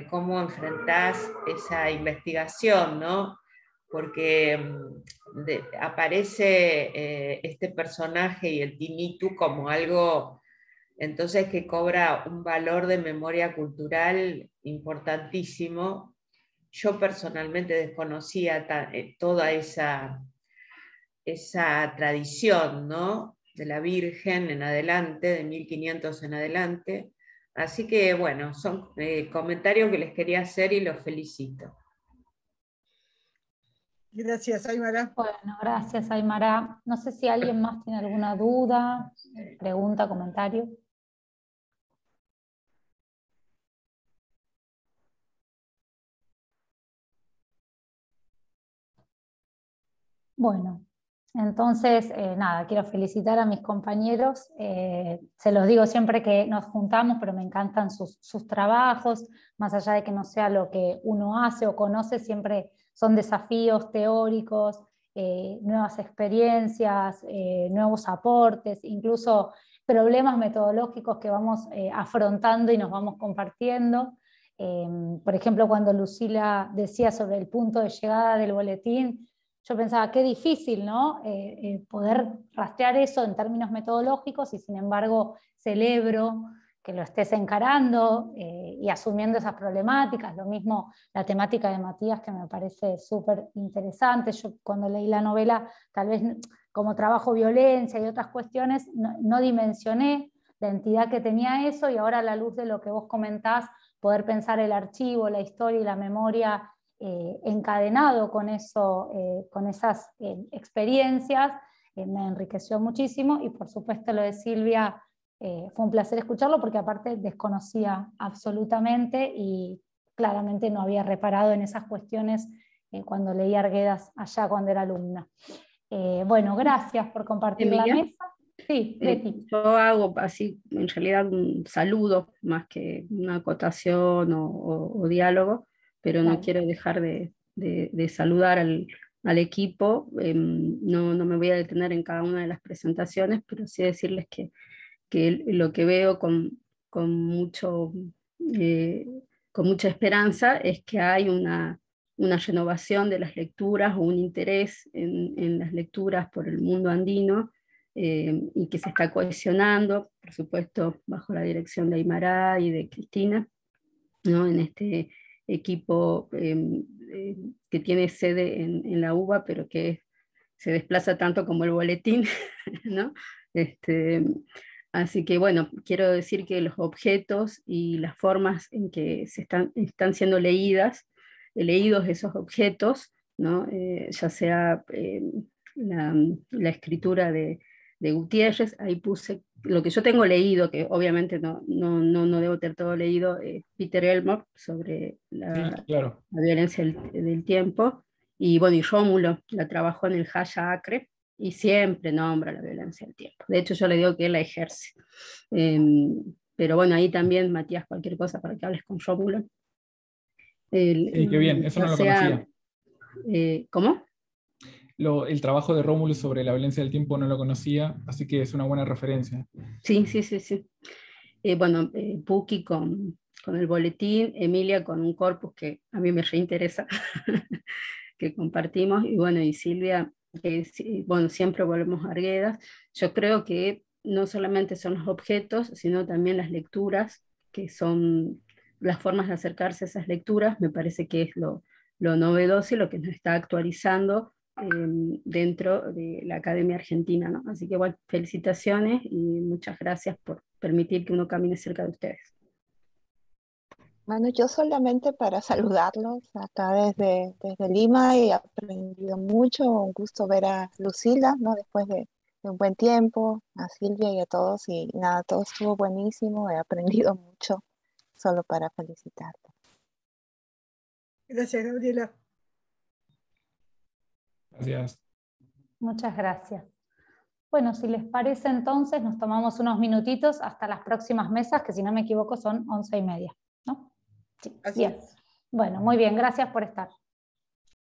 Speaker 5: cómo enfrentás esa investigación, ¿no? Porque aparece este personaje y el Tinitu como algo entonces que cobra un valor de memoria cultural importantísimo. Yo personalmente desconocía toda esa tradición, ¿no?, de la Virgen en adelante, de 1500 en adelante. Así que bueno, son comentarios que les quería hacer y los felicito.
Speaker 3: Gracias, Aymara.
Speaker 2: Bueno, gracias, Aymara. No sé si alguien más tiene alguna duda, pregunta, comentario. Bueno, entonces, nada, quiero felicitar a mis compañeros. Se los digo siempre que nos juntamos, pero me encantan sus trabajos, más allá de que no sea lo que uno hace o conoce, siempre son desafíos teóricos, nuevas experiencias, nuevos aportes, incluso problemas metodológicos que vamos afrontando y nos vamos compartiendo. Por ejemplo, cuando Lucila decía sobre el punto de llegada del boletín, yo pensaba, qué difícil, ¿no? Poder rastrear eso en términos metodológicos, y sin embargo celebro que lo estés encarando y asumiendo esas problemáticas. Lo mismo la temática de Matías, que me parece súper interesante. Yo cuando leí la novela, tal vez como trabajo violencia y otras cuestiones, no dimensioné la entidad que tenía eso, y ahora a la luz de lo que vos comentás, poder pensar el archivo, la historia y la memoria encadenado con eso, con esas experiencias, me enriqueció muchísimo. Y por supuesto lo de Silvia, fue un placer escucharlo, porque aparte desconocía absolutamente y claramente no había reparado en esas cuestiones cuando leí Arguedas allá cuando era alumna. Bueno, gracias por compartir
Speaker 6: Emilia,
Speaker 2: la mesa. Sí, Betty.
Speaker 6: yo hago así, en realidad, un saludo más que una acotación o diálogo, pero no
Speaker 2: Dale.
Speaker 6: quiero dejar de saludar al equipo. No me voy a detener en cada una de las presentaciones, pero sí decirles que lo que veo con mucho, eh, con mucha esperanza es que hay una renovación de las lecturas o un interés en las lecturas por el mundo andino, y que se está cohesionando, por supuesto, bajo la dirección de Aymara y de Cristina, ¿no?, en este equipo que tiene sede en la UBA, pero que se desplaza tanto como el boletín, ¿no? Así que bueno, quiero decir que los objetos y las formas en que están siendo leídos esos objetos, ¿no? Ya sea la escritura de Gutiérrez, ahí puse lo que yo tengo leído, que obviamente no debo tener todo leído, Peter Elmore, sobre
Speaker 1: Sí,
Speaker 6: la
Speaker 1: claro.
Speaker 6: violencia del tiempo, y bueno, y Rómulo la trabajó en el Haya Acre, y siempre nombra la violencia del tiempo. De hecho, yo le digo que él la ejerce. Pero bueno, ahí también, Matías, cualquier cosa para que hables con Rómulo.
Speaker 1: Sí, qué bien, eso
Speaker 6: Ya
Speaker 1: no lo
Speaker 6: sea,
Speaker 1: conocía.
Speaker 6: ¿cómo?
Speaker 1: El trabajo de Rómulo sobre la violencia del tiempo no lo conocía, así que es una buena referencia.
Speaker 6: Sí. Bueno, Puki con el boletín, Emilia con un corpus que a mí me reinteresa, que compartimos, y bueno, y Silvia, que bueno, siempre volvemos a Arguedas. Yo creo que no solamente son los objetos, sino también las lecturas, que son las formas de acercarse a esas lecturas, me parece que es lo novedoso y lo que nos está actualizando dentro de la Academia Argentina, ¿no? Así que bueno, felicitaciones y muchas gracias por permitir que uno camine cerca de ustedes.
Speaker 7: Bueno, yo solamente para saludarlos acá desde Lima, y he aprendido mucho. Un gusto ver a Lucila, ¿no? Después de un buen tiempo, a Silvia y a todos, y nada, todo estuvo buenísimo, he aprendido mucho, solo para felicitarte.
Speaker 3: Gracias, Gabriela.
Speaker 1: Gracias.
Speaker 2: Muchas gracias. Bueno, si les parece, entonces nos tomamos unos minutitos hasta las próximas mesas, que si no me equivoco son 11:30, ¿no? Sí,
Speaker 3: Así
Speaker 2: bien. Bueno, muy bien, gracias por estar.